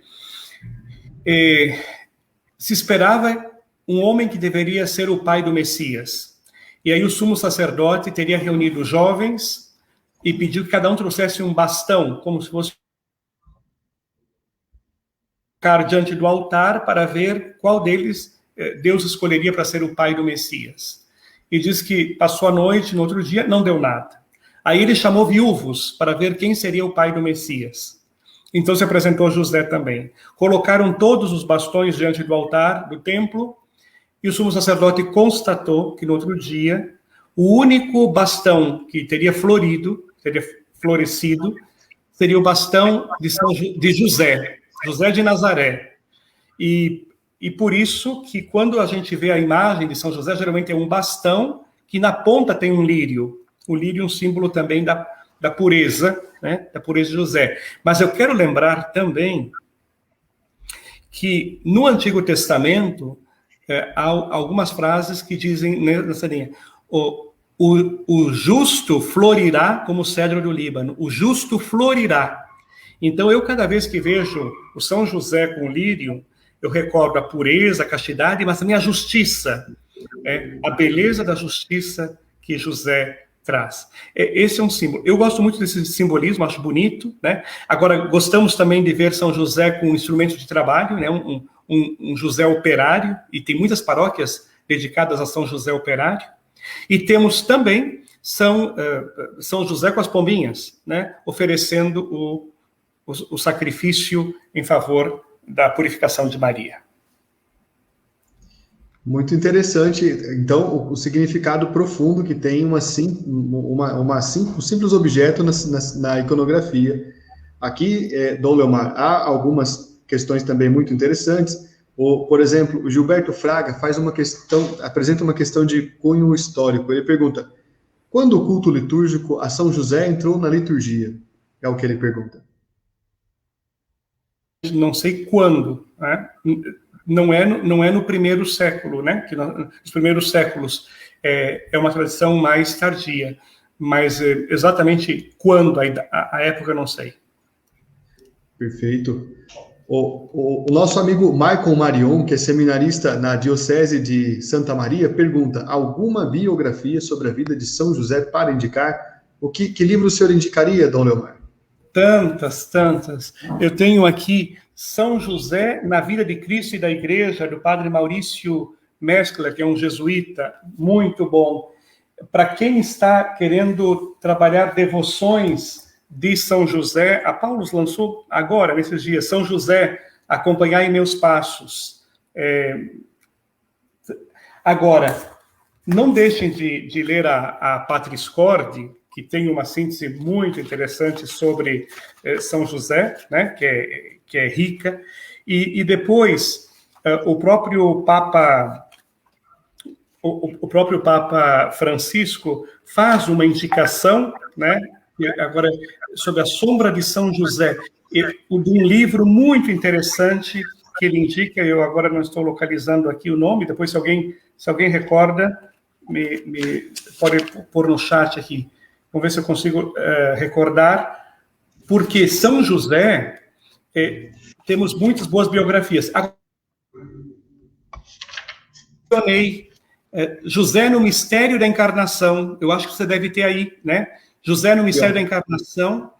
se esperava um homem que deveria ser o pai do Messias. E aí o sumo sacerdote teria reunido jovens e pediu que cada um trouxesse um bastão, como se fosse ficar diante do altar para ver qual deles Deus escolheria para ser o pai do Messias. E diz que passou a noite, no outro dia, não deu nada. Aí ele chamou viúvos para ver quem seria o pai do Messias. Então se apresentou José também. Colocaram todos os bastões diante do altar do templo, e o sumo sacerdote constatou que no outro dia, o único bastão que teria florescido, seria o bastão de José de Nazaré. E por isso que quando a gente vê a imagem de São José, geralmente é um bastão que na ponta tem um lírio. O lírio é um símbolo também da pureza, né? Da pureza de José. Mas eu quero lembrar também que no Antigo Testamento há algumas frases que dizem nessa linha: o justo florirá como o cedro do Líbano. O justo florirá. Então, eu, cada vez que vejo o São José com o lírio, eu recordo a pureza, a castidade, mas também a justiça, a beleza da justiça que José traz. Esse é um símbolo. Eu gosto muito desse simbolismo, acho bonito, né? Agora, gostamos também de ver São José com instrumento de trabalho, né? Um José operário, e tem muitas paróquias dedicadas a São José operário. E temos também São José com as pombinhas, né? Oferecendo o sacrifício em favor da purificação de Maria. Muito interessante. Então, o significado profundo que tem um simples objeto na iconografia. Aqui, Dom Leomar, há algumas questões também muito interessantes. Por exemplo, o Gilberto Fraga apresenta uma questão de cunho histórico. Ele pergunta: quando o culto litúrgico a São José entrou na liturgia? É o que ele pergunta. Não sei quando, né? Não é no primeiro século, né? Que nos primeiros séculos é uma tradição mais tardia, mas exatamente quando, a época, eu não sei. Perfeito. O nosso amigo Michael Marion, que é seminarista na Diocese de Santa Maria, pergunta: alguma biografia sobre a vida de São José para indicar? Que livro o senhor indicaria, Dom Leomar? Tantas. Eu tenho aqui São José na Vida de Cristo e da Igreja, do padre Maurício Mescla, que é um jesuíta, muito bom. Para quem está querendo trabalhar devoções de São José, a Paulus lançou agora, nesses dias, São José, acompanhai meus passos. Agora, não deixem de ler a Patris Corde, que tem uma síntese muito interessante sobre São José, né, que é rica, e depois o próprio Papa Francisco faz uma indicação, né, agora sobre a sombra de São José, de um livro muito interessante que ele indica. Eu agora não estou localizando aqui o nome, depois se alguém recorda, me pode pôr no chat aqui. Vamos ver se eu consigo recordar, porque São José, temos muitas boas biografias. José no Mistério da Encarnação, eu acho que você deve ter aí, né? José no Mistério da Encarnação,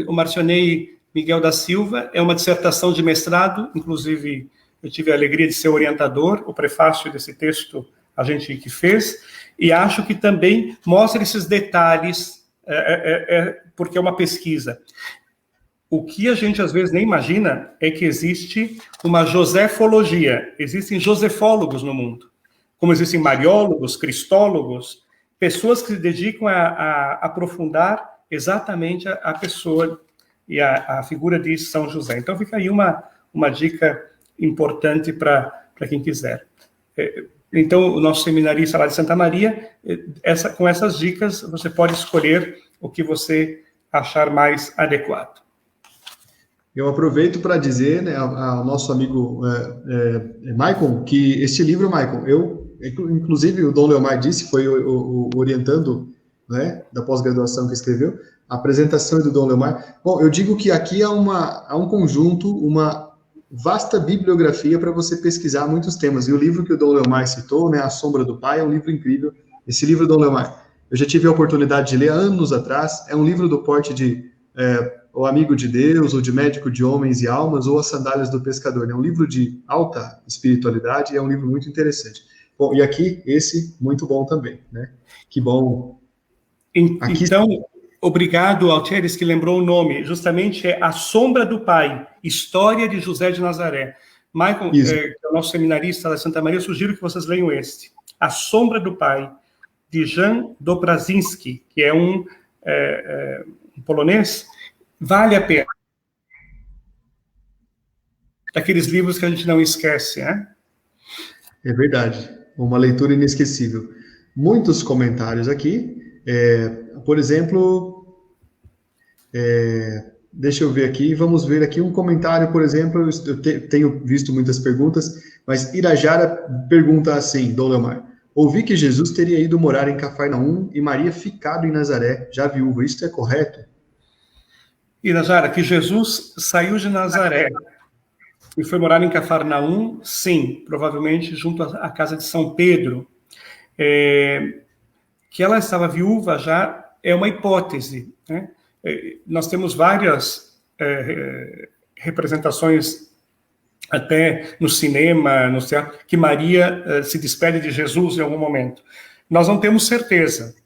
o Marcionei Miguel da Silva, é uma dissertação de mestrado, inclusive eu tive a alegria de ser orientador, o prefácio desse texto a gente que fez, e acho que também mostra esses detalhes, porque é uma pesquisa. O que a gente às vezes nem imagina é que existe uma josefologia, existem josefólogos no mundo, como existem mariólogos, cristólogos, pessoas que se dedicam a aprofundar exatamente a pessoa e a figura de São José. Então fica aí uma dica importante para quem quiser. Então, o nosso seminarista lá de Santa Maria, com essas dicas, você pode escolher o que você achar mais adequado. Eu aproveito para dizer, né, ao nosso amigo Maicon, que este livro, Maicon, inclusive o Dom Leomar disse, foi o orientando, né, da pós-graduação que escreveu, a apresentação do Dom Leomar. Bom, eu digo que aqui há um conjunto, uma vasta bibliografia para você pesquisar muitos temas. E o livro que o Dom Leomar citou, né, A Sombra do Pai, é um livro incrível. Esse livro, Dom Leomar, eu já tive a oportunidade de ler anos atrás. É um livro do porte de O Amigo de Deus, ou de Médico de Homens e Almas, ou As Sandálias do Pescador. É um livro de alta espiritualidade e é um livro muito interessante. Bom, e aqui, esse, muito bom também, né? Que bom. Aqui... Então, obrigado, Altieres, que lembrou o nome. Justamente é A Sombra do Pai, História de José de Nazaré. Michael, que é o nosso seminarista da Santa Maria, eu sugiro que vocês leiam este. A Sombra do Pai, de Jan Dobrazinski, que é um polonês. Vale a pena. Daqueles livros que a gente não esquece, né? É verdade. Uma leitura inesquecível. Muitos comentários aqui. Por exemplo, deixa eu ver aqui. Vamos ver aqui um comentário, por exemplo. Eu tenho visto muitas perguntas, mas Irajara pergunta assim, Dom Leomar. Ouvi que Jesus teria ido morar em Cafarnaum e Maria ficado em Nazaré, já viúva. Isto é correto? Irajara, que Jesus saiu de Nazaré e foi morar em Cafarnaum, sim, provavelmente junto à casa de São Pedro. Que ela estava viúva já é uma hipótese, né? Nós temos várias representações, até no cinema, no teatro, que Maria se despede de Jesus em algum momento. Nós não temos certeza.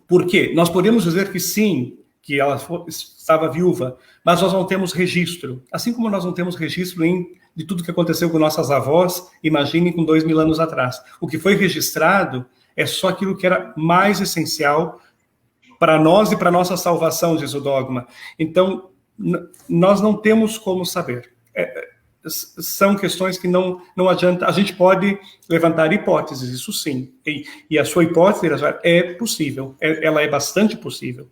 Por quê? Nós podemos dizer que sim, que ela estava viúva, mas nós não temos registro. Assim como nós não temos registro de tudo que aconteceu com nossas avós, imaginem com 2000 anos atrás. O que foi registrado é só aquilo que era mais essencial para nós e para nossa salvação, diz o dogma. Então, nós não temos como saber. São questões que não adianta. A gente pode levantar hipóteses, isso sim. E a sua hipótese é possível, ela é bastante possível.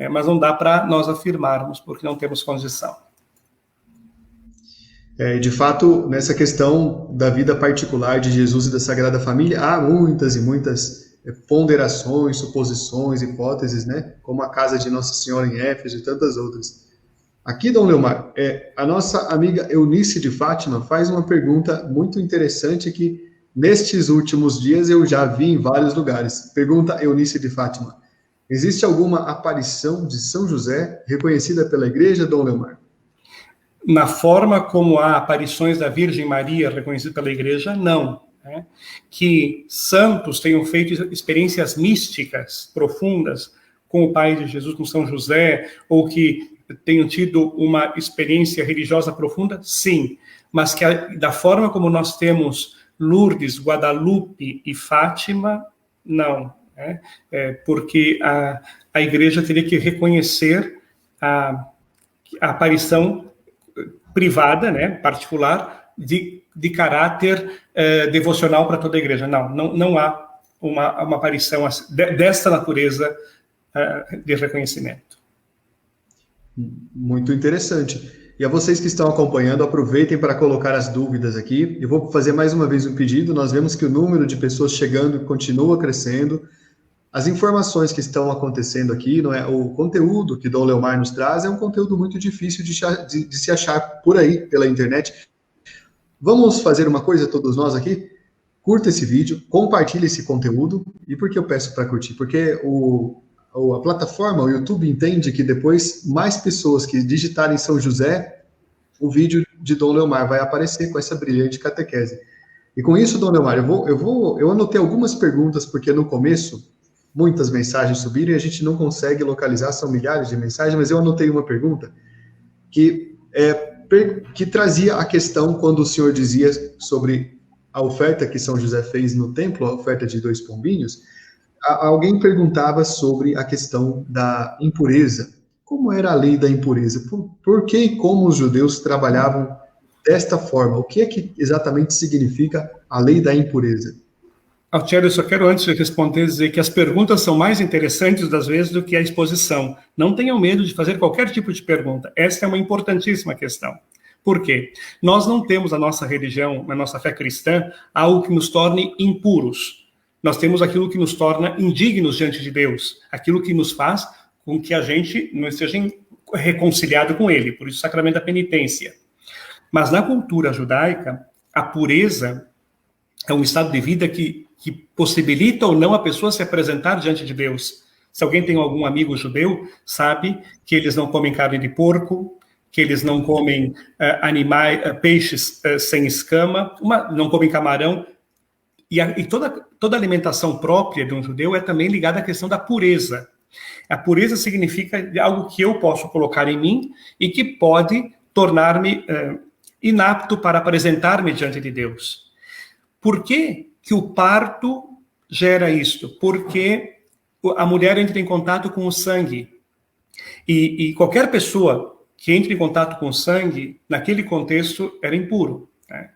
Mas não dá para nós afirmarmos, porque não temos condição. De fato, nessa questão da vida particular de Jesus e da Sagrada Família, há muitas e muitas ponderações, suposições, hipóteses, né? Como a casa de Nossa Senhora em Éfeso e tantas outras. Aqui, Dom Leomar, a nossa amiga Eunice de Fátima faz uma pergunta muito interessante que, nestes últimos dias, eu já vi em vários lugares. Pergunta Eunice de Fátima: existe alguma aparição de São José reconhecida pela Igreja, Dom Leomar? Na forma como há aparições da Virgem Maria reconhecida pela Igreja, não. Né? Que santos tenham feito experiências místicas profundas com o Pai de Jesus, com São José, ou que tenham tido uma experiência religiosa profunda, sim. Mas que da forma como nós temos Lourdes, Guadalupe e Fátima, não. Né? Porque a Igreja teria que reconhecer a aparição privada, né, particular, de caráter devocional para toda a Igreja. Não há uma aparição desta natureza de reconhecimento. Muito interessante. E a vocês que estão acompanhando, aproveitem para colocar as dúvidas aqui. Eu vou fazer mais uma vez um pedido. Nós vemos que o número de pessoas chegando continua crescendo. As informações que estão acontecendo aqui, não é? O conteúdo que Dom Leomar nos traz é um conteúdo muito difícil de se achar por aí, pela internet. Vamos fazer uma coisa, todos nós aqui? Curta esse vídeo, compartilhe esse conteúdo. E por que eu peço para curtir? Porque a plataforma, o YouTube, entende que depois mais pessoas que digitarem São José, o vídeo de Dom Leomar vai aparecer com essa brilhante catequese. E com isso, Dom Leomar, eu anotei algumas perguntas, porque no começo muitas mensagens subiram e a gente não consegue localizar, são milhares de mensagens, mas eu anotei uma pergunta. que trazia a questão quando o senhor dizia sobre a oferta que São José fez no templo, a oferta de 2 pombinhos. Alguém perguntava sobre a questão da impureza. Como era a lei da impureza? Por que e como os judeus trabalhavam desta forma? O que é que exatamente significa a lei da impureza? Altiero, eu só quero, antes de responder, dizer que as perguntas são mais interessantes, das vezes, do que a exposição. Não tenham medo de fazer qualquer tipo de pergunta. Esta é uma importantíssima questão. Por quê? Nós não temos na nossa religião, na nossa fé cristã, algo que nos torne impuros. Nós temos aquilo que nos torna indignos diante de Deus, aquilo que nos faz com que a gente não esteja reconciliado com Ele, por isso o sacramento da penitência. Mas na cultura judaica, a pureza é um estado de vida que possibilita ou não a pessoa se apresentar diante de Deus. Se alguém tem algum amigo judeu, sabe que eles não comem carne de porco, que eles não comem peixes sem escama, não comem camarão. E toda alimentação própria de um judeu é também ligada à questão da pureza. A pureza significa algo que eu posso colocar em mim e que pode tornar-me inapto para apresentar-me diante de Deus. Por que o parto gera isto? Porque a mulher entra em contato com o sangue. E qualquer pessoa que entre em contato com o sangue, naquele contexto, era impuro. Né?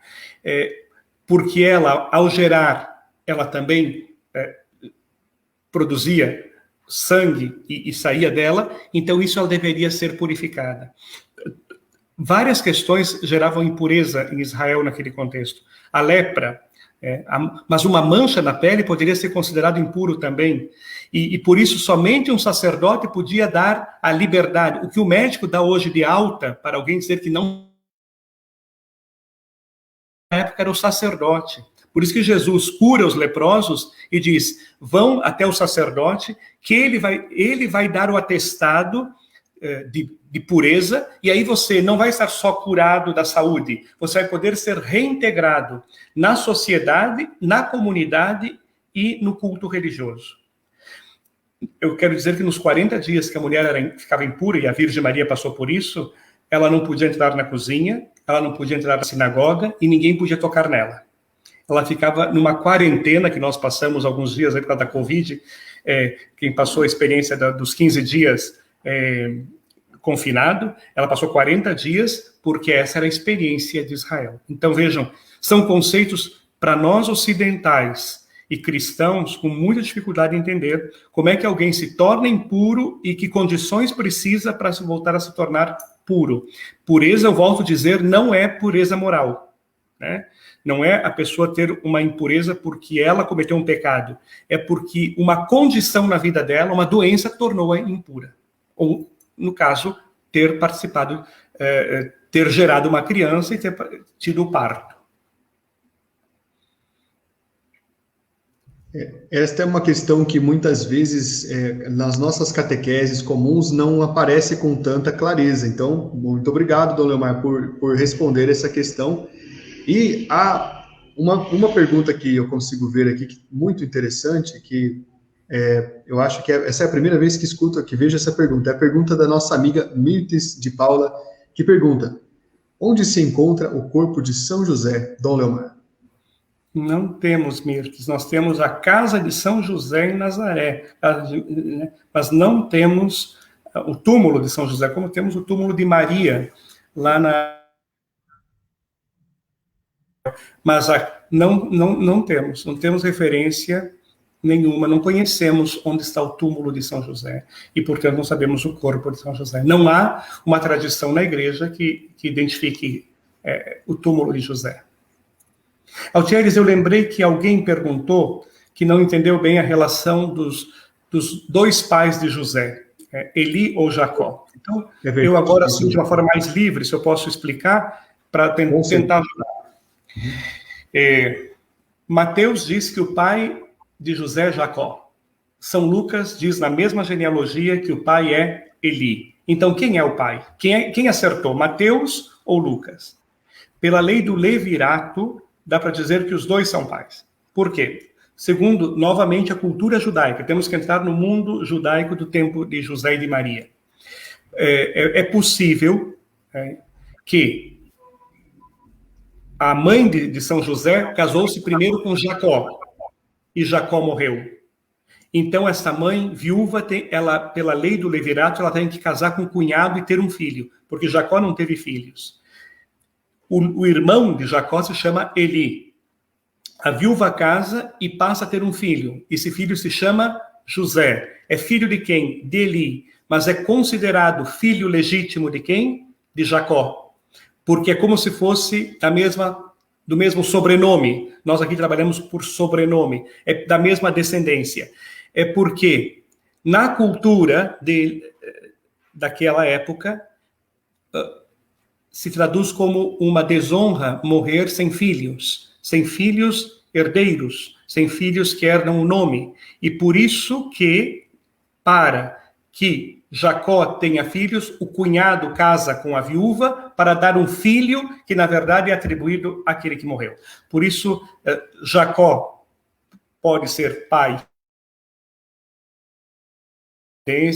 Porque ela, ao gerar, ela também produzia sangue e saía dela, então isso ela deveria ser purificada. Várias questões geravam impureza em Israel naquele contexto. A lepra, mas uma mancha na pele poderia ser considerado impuro também. E por isso somente um sacerdote podia dar a liberdade. O que o médico dá hoje de alta para alguém dizer que não... Na época era o sacerdote. Por isso que Jesus cura os leprosos e diz, vão até o sacerdote, que ele vai dar o atestado de pureza, e aí você não vai estar só curado da saúde, você vai poder ser reintegrado na sociedade, na comunidade e no culto religioso. Eu quero dizer que nos 40 dias que a mulher ficava impura, e a Virgem Maria passou por isso, ela não podia entrar na cozinha, ela não podia entrar na sinagoga, e ninguém podia tocar nela. Ela ficava numa quarentena, que nós passamos alguns dias aí por causa da Covid, quem passou a experiência dos 15 dias confinado, ela passou 40 dias, porque essa era a experiência de Israel. Então, vejam, são conceitos para nós ocidentais e cristãos com muita dificuldade de entender como é que alguém se torna impuro e que condições precisa para se voltar a se tornar puro. Pureza, eu volto a dizer, não é pureza moral, né? Não é a pessoa ter uma impureza porque ela cometeu um pecado, é porque uma condição na vida dela, uma doença, tornou-a impura. Ou, no caso, ter participado, ter gerado uma criança e ter tido o parto. Esta é uma questão que muitas vezes nas nossas catequeses comuns não aparece com tanta clareza. Então, muito obrigado, Dom Leomar, por responder essa questão. E há uma pergunta que eu consigo ver aqui, muito interessante, que eu acho que essa é a primeira vez que vejo essa pergunta. É a pergunta da nossa amiga Mirtes de Paula, que pergunta: onde se encontra o corpo de São José, Dom Leomar? Não temos, Mirtes. Nós temos a casa de São José em Nazaré, mas não temos o túmulo de São José, como temos o túmulo de Maria, lá na... Mas não temos referência nenhuma, não conhecemos onde está o túmulo de São José, e, portanto, não sabemos o corpo de São José. Não há uma tradição na igreja que identifique o túmulo de José. Altieres, eu lembrei que alguém perguntou que não entendeu bem a relação dos dois pais de José, Eli ou Jacó. Então, eu agora, assim, de uma forma mais livre, se eu posso explicar, para tentar ajudar. Mateus diz que o pai de José é Jacó. São Lucas diz na mesma genealogia que o pai é Eli. Então, quem é o pai? Quem acertou, Mateus ou Lucas? Pela lei do levirato, dá para dizer que os dois são pais. Por quê? Segundo, novamente, a cultura judaica. Temos que entrar no mundo judaico do tempo de José e de Maria. É possível que a mãe de São José casou-se primeiro com Jacó, e Jacó morreu. Então, essa mãe viúva, ela, pela lei do levirato, ela tem que casar com o cunhado e ter um filho, porque Jacó não teve filhos. O irmão de Jacó se chama Eli. A viúva casa e passa a ter um filho. Esse filho se chama José. É filho de quem? De Eli. Mas é considerado filho legítimo de quem? De Jacó. Porque é como se fosse do mesmo sobrenome. Nós aqui trabalhamos por sobrenome. É da mesma descendência. É porque na cultura daquela época se traduz como uma desonra morrer sem filhos herdeiros, sem filhos que herdam o nome. E por isso que, para que Jacó tenha filhos, o cunhado casa com a viúva para dar um filho que, na verdade, é atribuído àquele que morreu. Por isso, Jacó pode ser pai,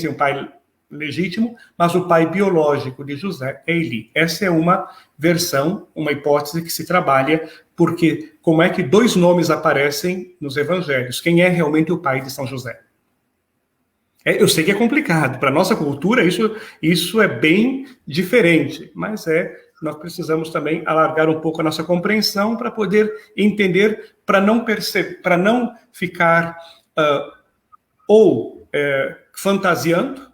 um pai legítimo, mas o pai biológico de José é Eli. Essa é uma versão, uma hipótese que se trabalha, porque como é que dois nomes aparecem nos evangelhos? Quem é realmente o pai de São José? Eu sei que é complicado, para a nossa cultura isso é bem diferente, mas nós precisamos também alargar um pouco a nossa compreensão para poder entender, para não ficar fantasiando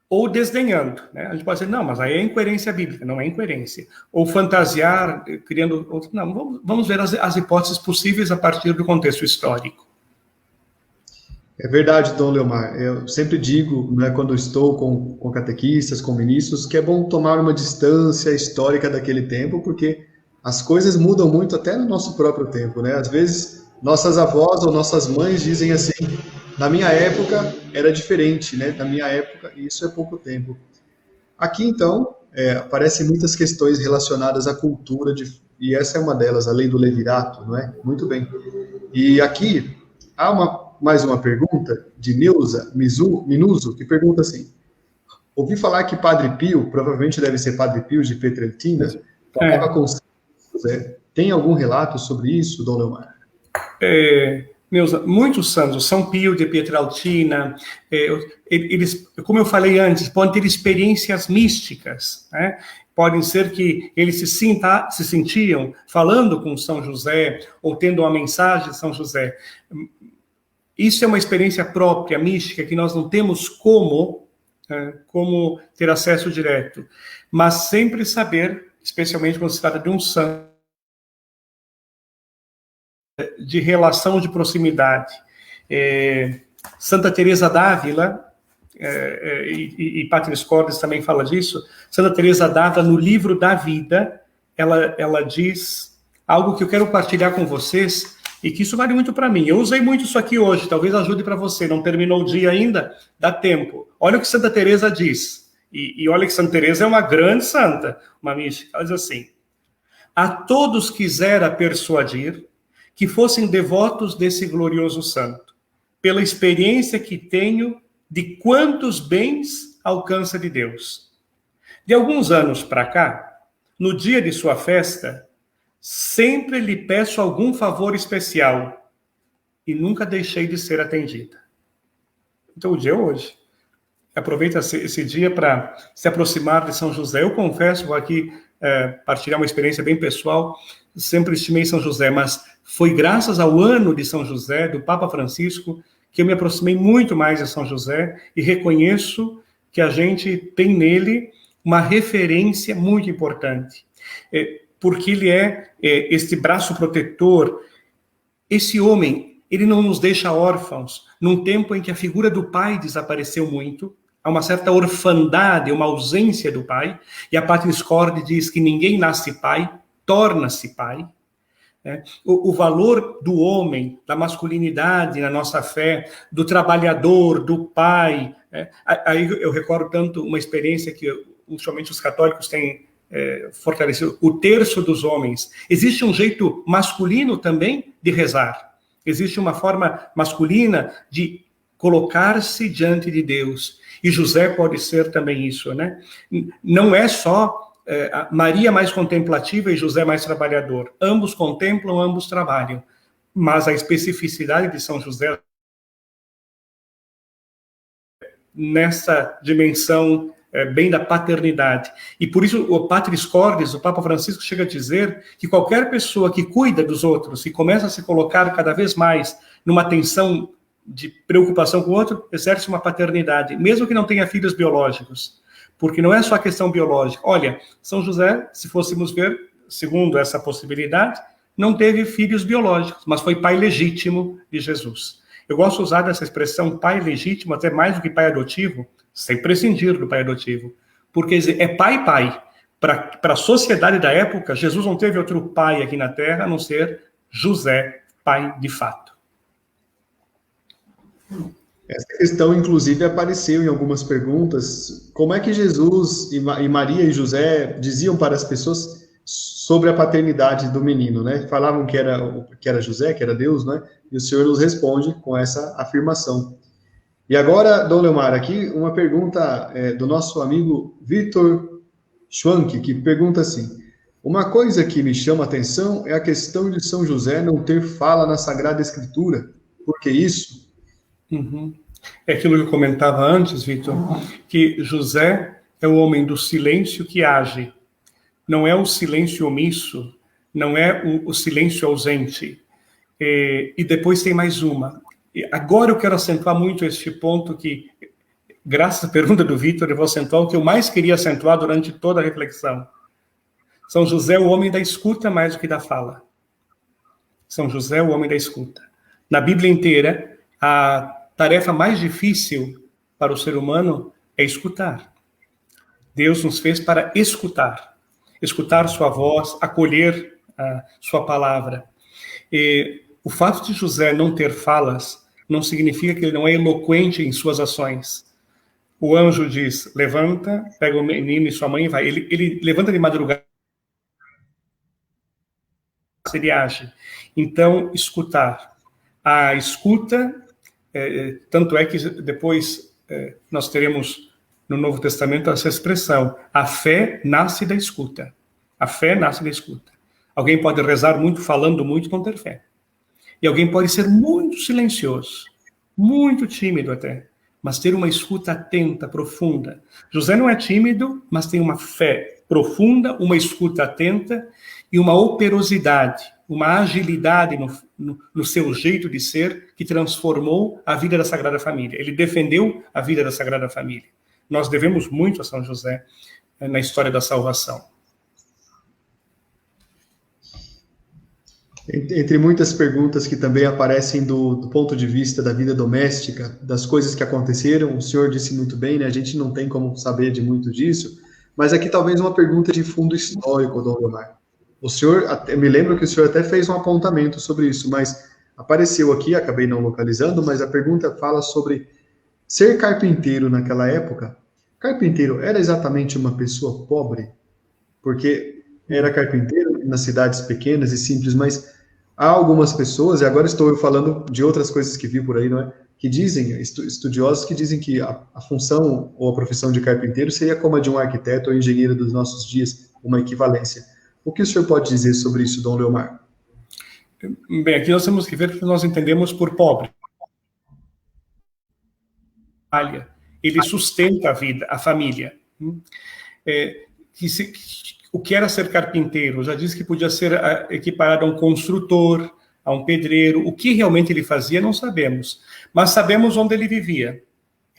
ou desdenhando, né? A gente pode dizer, não, mas aí é incoerência bíblica. Não é incoerência. Ou fantasiar, criando outro. Não, vamos ver as hipóteses possíveis a partir do contexto histórico. É verdade, Dom Leomar. Eu sempre digo, né, quando estou com catequistas, com ministros, que é bom tomar uma distância histórica daquele tempo, porque as coisas mudam muito até no nosso próprio tempo, né? Às vezes, nossas avós ou nossas mães dizem assim, na minha época era diferente, né? Na minha época, e isso é pouco tempo. Aqui, então, aparecem muitas questões relacionadas à cultura, e essa é uma delas, a lei do levirato, não é? Muito bem. E aqui, há mais uma pergunta de Neuza Minuso, que pergunta assim, ouvi falar que Padre Pio, provavelmente deve ser Padre Pio de Pietrelcina, falava com José. Tem algum relato sobre isso, Dom Leomar? Neuza, muitos santos, São Pio de Pietrelcina, eles, como eu falei antes, podem ter experiências místicas, né? Podem ser que eles se sentiam falando com São José ou tendo uma mensagem de São José. Isso é uma experiência própria, mística, que nós não temos como ter acesso direto. Mas sempre saber, especialmente quando se trata de um santo, de relação de proximidade. Santa Teresa d'Ávila, e Patris Cordis também fala disso, Santa Teresa d'Ávila, no livro da vida, ela diz algo que eu quero partilhar com vocês, e que isso vale muito para mim. Eu usei muito isso aqui hoje, talvez ajude para você, não terminou o dia ainda, dá tempo. Olha o que Santa Teresa diz, e olha que Santa Teresa é uma grande santa, uma mística. Ela diz assim, a todos quisera persuadir que fossem devotos desse glorioso santo, pela experiência que tenho de quantos bens alcança de Deus. De alguns anos para cá, no dia de sua festa, sempre lhe peço algum favor especial e nunca deixei de ser atendida. Então, o dia é hoje. Aproveita esse dia para se aproximar de São José. Eu confesso, vou aqui partilhar uma experiência bem pessoal, sempre estimei São José, mas foi graças ao ano de São José, do Papa Francisco, que eu me aproximei muito mais de São José e reconheço que a gente tem nele uma referência muito importante. Porque ele é este braço protetor. Esse homem, ele não nos deixa órfãos, num tempo em que a figura do pai desapareceu muito, há uma certa orfandade, uma ausência do pai, e a Patris Cordis diz que ninguém nasce pai, torna-se pai. O valor do homem, da masculinidade na nossa fé, do trabalhador, do pai. Aí eu recordo tanto uma experiência que, ultimamente, os católicos têm fortalecido, o terço dos homens. Existe um jeito masculino também de rezar. Existe uma forma masculina de colocar-se diante de Deus. E José pode ser também isso, né? Não é só Maria mais contemplativa e José mais trabalhador. Ambos contemplam, ambos trabalham. Mas a especificidade de São José nessa dimensão bem da paternidade. E por isso o Patris Cordis, o Papa Francisco, chega a dizer que qualquer pessoa que cuida dos outros e começa a se colocar cada vez mais numa tensão de preocupação com o outro, exerce uma paternidade, mesmo que não tenha filhos biológicos. Porque não é só a questão biológica. Olha, São José, se fôssemos ver, segundo essa possibilidade, não teve filhos biológicos, mas foi pai legítimo de Jesus. Eu gosto de usar dessa expressão pai legítimo, até mais do que pai adotivo, sem prescindir do pai adotivo. Porque é pai. Para a sociedade da época, Jesus não teve outro pai aqui na Terra, a não ser José, pai de fato. Essa questão, inclusive, apareceu em algumas perguntas. Como é que Jesus e Maria e José diziam para as pessoas sobre a paternidade do menino, né? Falavam que era José, que era Deus, né? E o Senhor nos responde com essa afirmação. E agora, Dom Leomar, aqui uma pergunta do nosso amigo Vitor Schwank, que pergunta assim: uma coisa que me chama a atenção é a questão de São José não ter fala na Sagrada Escritura. Por que isso? Uhum. É aquilo que eu comentava antes, Vitor, que José é o homem do silêncio que age. Não é o silêncio omisso, não é o silêncio ausente. E depois tem mais uma. E agora eu quero acentuar muito este ponto que, graças à pergunta do Vitor, eu vou acentuar o que eu mais queria acentuar durante toda a reflexão. São José é o homem da escuta mais do que da fala. São José é o homem da escuta. Na Bíblia inteira, a tarefa mais difícil para o ser humano é escutar. Deus nos fez para escutar. Escutar sua voz, acolher a sua palavra. E o fato de José não ter falas não significa que ele não é eloquente em suas ações. O anjo diz, levanta, pega o menino e sua mãe e vai. Ele levanta de madrugada, ele age. Então, escutar. A escuta, tanto é que depois nós teremos no Novo Testamento essa expressão, a fé nasce da escuta. A fé nasce da escuta. Alguém pode rezar muito, falando muito, não ter fé. E alguém pode ser muito silencioso, muito tímido até, mas ter uma escuta atenta, profunda. José não é tímido, mas tem uma fé profunda, uma escuta atenta e uma operosidade, uma agilidade no seu jeito de ser que transformou a vida da Sagrada Família. Ele defendeu a vida da Sagrada Família. Nós devemos muito a São José na história da salvação. Entre muitas perguntas que também aparecem do ponto de vista da vida doméstica, das coisas que aconteceram, o senhor disse muito bem, né? A gente não tem como saber de muito disso, mas aqui talvez uma pergunta de fundo histórico, Dom Leomar. O senhor, me lembro que o senhor até fez um apontamento sobre isso, mas apareceu aqui, acabei não localizando, mas a pergunta fala sobre ser carpinteiro naquela época. Carpinteiro era exatamente uma pessoa pobre? Porque era carpinteiro nas cidades pequenas e simples, mas há algumas pessoas, e agora estou falando de outras coisas que vi por aí, não é? Que dizem, estudiosos que dizem que a função ou a profissão de carpinteiro seria como a de um arquiteto ou engenheiro dos nossos dias, uma equivalência. O que o senhor pode dizer sobre isso, Dom Leomar? Bem, aqui nós temos que ver o que nós entendemos por pobre. Ele sustenta a vida, a família. O que era ser carpinteiro? Já disse que podia ser equiparado a um construtor, a um pedreiro. O que realmente ele fazia, não sabemos. Mas sabemos onde ele vivia.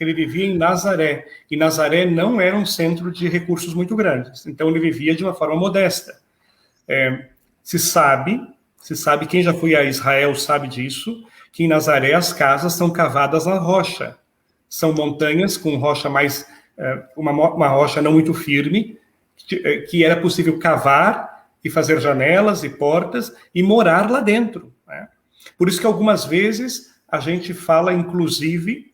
Ele vivia em Nazaré. E Nazaré não era um centro de recursos muito grandes. Então, ele vivia de uma forma modesta. Se sabe, quem já foi a Israel sabe disso, que em Nazaré as casas são cavadas na rocha. São montanhas com rocha mais... uma rocha não muito firme, que era possível cavar e fazer janelas e portas e morar lá dentro, né? Por isso que algumas vezes a gente fala inclusive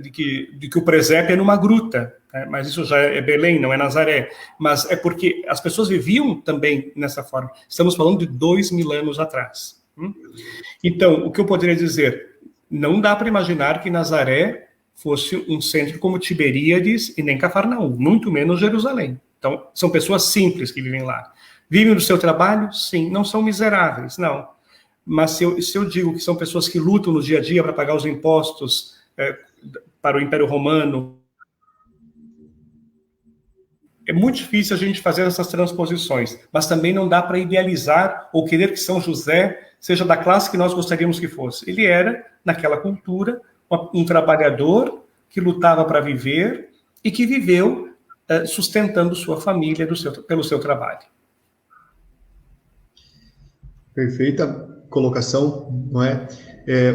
de que o presépio é numa gruta, né? Mas isso já é Belém, não é Nazaré. Mas é porque as pessoas viviam também nessa forma. Estamos falando de 2000 anos atrás. Então, o que eu poderia dizer? Não dá para imaginar que Nazaré fosse um centro como Tiberíades e nem Cafarnaum, muito menos Jerusalém. Então, são pessoas simples que vivem lá. Vivem do seu trabalho? Sim. Não são miseráveis, não. Mas se eu digo que são pessoas que lutam no dia a dia para pagar os impostos para o Império Romano, é muito difícil a gente fazer essas transposições, mas também não dá para idealizar ou querer que São José seja da classe que nós gostaríamos que fosse. Ele era, naquela cultura, um trabalhador que lutava para viver e que viveu sustentando sua família pelo seu trabalho. Perfeita colocação, não é?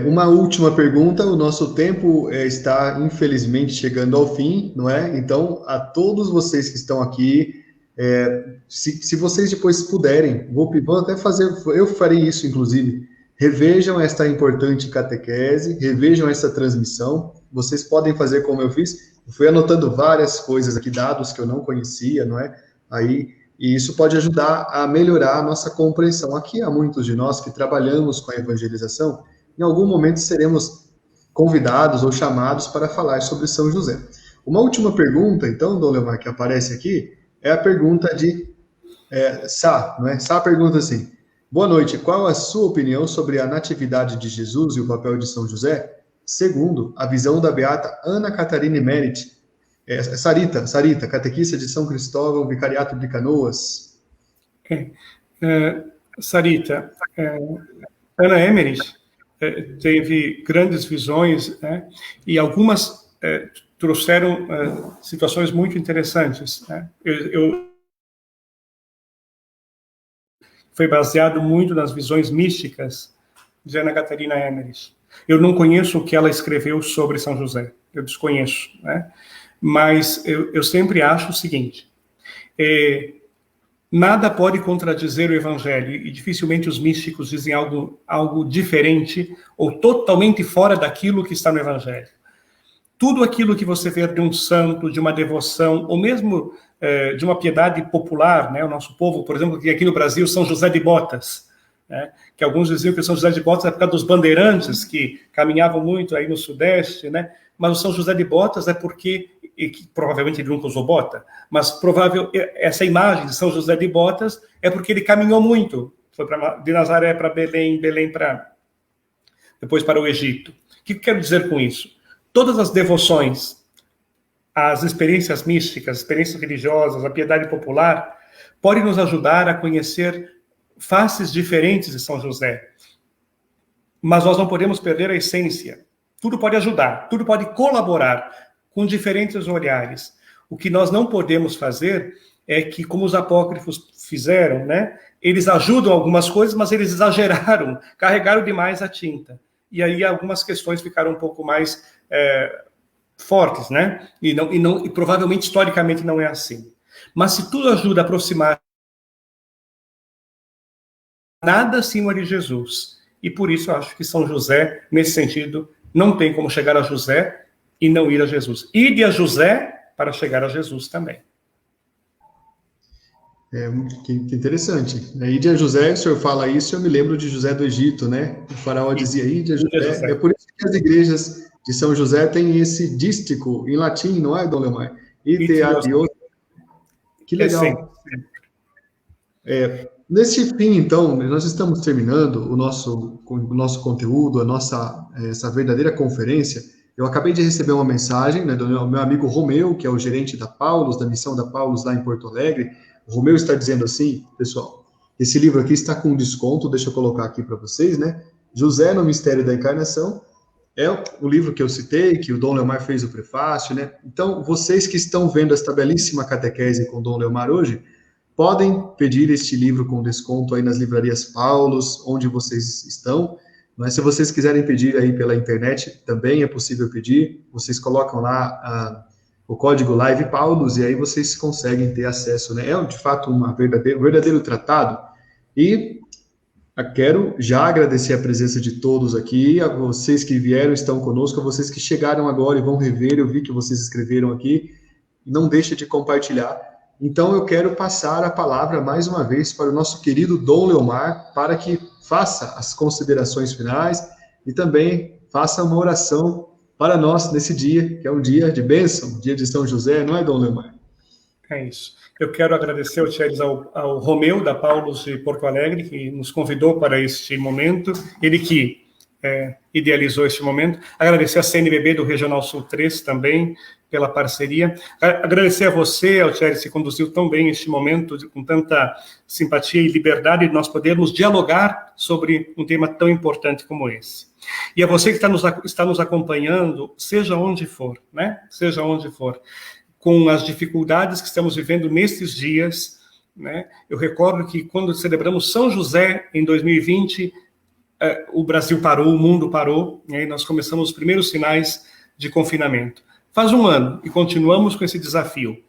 Uma última pergunta, o nosso tempo está, infelizmente, chegando ao fim, não é? Então, a todos vocês que estão aqui, se vocês depois puderem, vou até fazer, eu farei isso, inclusive, revejam esta importante catequese, revejam essa transmissão, vocês podem fazer como eu fiz, eu fui anotando várias coisas aqui, dados que eu não conhecia, não é? E isso pode ajudar a melhorar a nossa compreensão. Aqui há muitos de nós que trabalhamos com a evangelização, em algum momento seremos convidados ou chamados para falar sobre São José. Uma última pergunta, então, Dom Leomar, que aparece aqui, é a pergunta de Sá, não é? Sá pergunta assim: boa noite, qual a sua opinião sobre a natividade de Jesus e o papel de São José, segundo a visão da beata Ana Catarina Emeriti, Sarita, catequista de São Cristóvão, Vicariato de Canoas? Sarita, Ana Emeriti teve grandes visões, né, e algumas trouxeram situações muito interessantes, né? Foi baseado muito nas visões místicas de Ana Catarina Emeriti. Eu não conheço o que ela escreveu sobre São José, eu desconheço, né? Mas eu sempre acho o seguinte: nada pode contradizer o Evangelho, e dificilmente os místicos dizem algo diferente ou totalmente fora daquilo que está no Evangelho. Tudo aquilo que você vê de um santo, de uma devoção, ou mesmo de uma piedade popular, né? O nosso povo, por exemplo, que aqui no Brasil, São José de Botas, né? Que alguns diziam que São José de Botas é por causa dos bandeirantes que caminhavam muito aí no Sudeste, né? Mas o São José de Botas é porque, que provavelmente ele nunca usou bota, mas essa imagem de São José de Botas é porque ele caminhou muito, foi de Nazaré para Belém, depois para o Egito. O que eu quero dizer com isso? Todas as devoções, as experiências místicas, as experiências religiosas, a piedade popular, podem nos ajudar a conhecer faces diferentes de São José. Mas nós não podemos perder a essência. Tudo pode ajudar, tudo pode colaborar com diferentes olhares. O que nós não podemos fazer é que, como os apócrifos fizeram, né? Eles ajudam algumas coisas, mas eles exageraram, carregaram demais a tinta. E aí algumas questões ficaram um pouco mais fortes, né? E provavelmente, historicamente, não é assim. Mas se tudo ajuda a aproximar, nada acima de Jesus. E por isso eu acho que São José, nesse sentido, não tem como chegar a José e não ir a Jesus. Ide a José para chegar a Jesus também. Que interessante. Ide a José, o senhor fala isso, eu me lembro de José do Egito, né? O faraó dizia, ide a José. É por isso que as igrejas de São José têm esse dístico em latim, não é, Dom Leomar? Ide a Deus. Que legal. Nesse fim, então, nós estamos terminando o nosso conteúdo, essa verdadeira conferência. Eu acabei de receber uma mensagem, né, do meu amigo Romeu, que é o gerente da Paulus, da missão da Paulus lá em Porto Alegre. O Romeu está dizendo assim, pessoal, esse livro aqui está com desconto, deixa eu colocar aqui para vocês, né? José no Mistério da Encarnação, é o livro que eu citei, que o Dom Leomar fez o prefácio, né? Então, vocês que estão vendo esta belíssima catequese com o Dom Leomar hoje, podem pedir este livro com desconto aí nas livrarias Paulus, onde vocês estão. Mas se vocês quiserem pedir aí pela internet, também é possível pedir. Vocês colocam lá o código Live Paulus e aí vocês conseguem ter acesso, né? É de fato um verdadeiro tratado. E quero já agradecer a presença de todos aqui, a vocês que vieram, estão conosco, a vocês que chegaram agora e vão rever, eu vi que vocês escreveram aqui. Não deixe de compartilhar. Então, eu quero passar a palavra mais uma vez para o nosso querido Dom Leomar, para que faça as considerações finais e também faça uma oração para nós nesse dia, que é um dia de bênção, dia de São José, não é, Dom Leomar? É isso. Eu quero agradecer, Altieres, ao Romeu, da Paulus de Porto Alegre, que nos convidou para este momento, ele que idealizou este momento. Agradecer a CNBB do Regional Sul 3 também, pela parceria. Agradecer a você, Altieres, que conduziu tão bem este momento, com tanta simpatia e liberdade, de nós podermos dialogar sobre um tema tão importante como esse. E a você que está nos acompanhando, seja onde for, né? Seja onde for, com as dificuldades que estamos vivendo nestes dias, né? Eu recordo que quando celebramos São José em 2020, o Brasil parou, o mundo parou, e aí nós começamos os primeiros sinais de confinamento. Faz um ano e continuamos com esse desafio.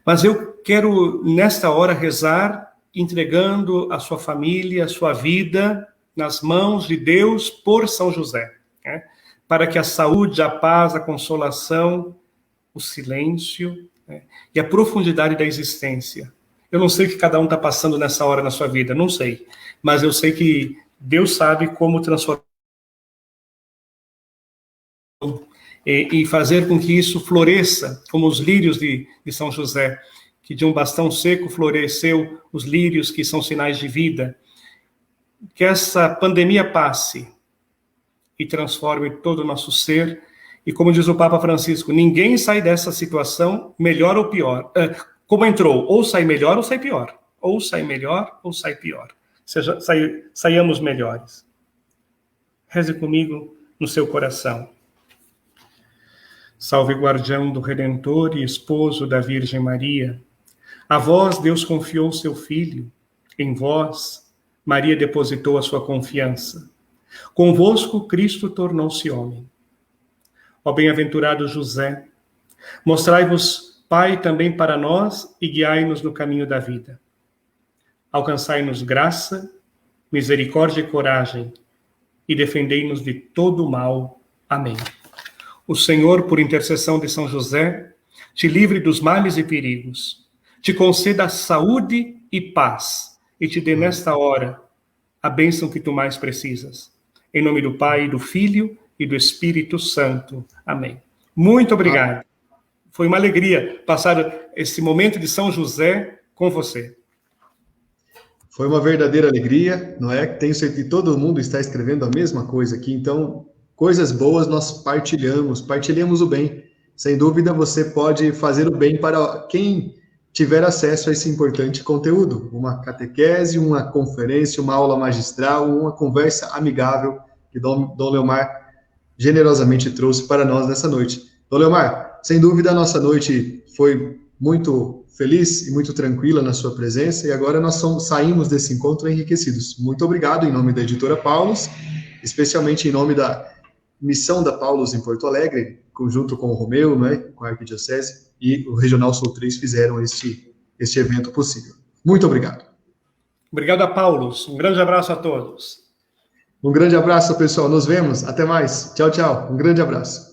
Mas eu quero, nesta hora, rezar, entregando a sua família, a sua vida, nas mãos de Deus por São José, né? Para que a saúde, a paz, a consolação, o silêncio, né? E a profundidade da existência. Eu não sei o que cada um está passando nessa hora na sua vida, não sei. Mas eu sei que Deus sabe como transformar e fazer com que isso floresça, como os lírios de São José, que de um bastão seco floresceu os lírios, que são sinais de vida. Que essa pandemia passe e transforme todo o nosso ser. E como diz o Papa Francisco, ninguém sai dessa situação melhor ou pior. Como entrou, ou sai melhor ou sai pior. Ou sai melhor ou sai pior. Saiamos melhores. Reze comigo no seu coração. Salve, guardião do Redentor e esposo da Virgem Maria. A vós Deus confiou seu Filho. Em vós Maria depositou a sua confiança. Convosco Cristo tornou-se homem. Ó bem-aventurado José, mostrai-vos Pai também para nós e guiai-nos no caminho da vida. Alcançai-nos graça, misericórdia e coragem, e defendei-nos de todo o mal. Amém. O Senhor, por intercessão de São José, te livre dos males e perigos, te conceda saúde e paz, e te dê nesta hora a bênção que tu mais precisas. Em nome do Pai, do Filho e do Espírito Santo. Amém. Muito obrigado. Foi uma alegria passar esse momento de São José com você. Foi uma verdadeira alegria, não é? Tenho certeza que todo mundo está escrevendo a mesma coisa aqui, então, coisas boas nós partilhamos o bem. Sem dúvida, você pode fazer o bem para quem tiver acesso a esse importante conteúdo. Uma catequese, uma conferência, uma aula magistral, uma conversa amigável que Dom Leomar generosamente trouxe para nós nessa noite. Dom Leomar, sem dúvida, a nossa noite foi muito feliz e muito tranquila na sua presença, e agora nós saímos desse encontro enriquecidos. Muito obrigado em nome da editora Paulus, especialmente em nome da missão da Paulus em Porto Alegre, junto com o Romeu, né, com a Arquidiocese, e o Regional Sul 3 fizeram este evento possível. Muito obrigado. Obrigado a Paulus. Um grande abraço a todos. Um grande abraço, pessoal. Nos vemos. Até mais. Tchau, tchau. Um grande abraço.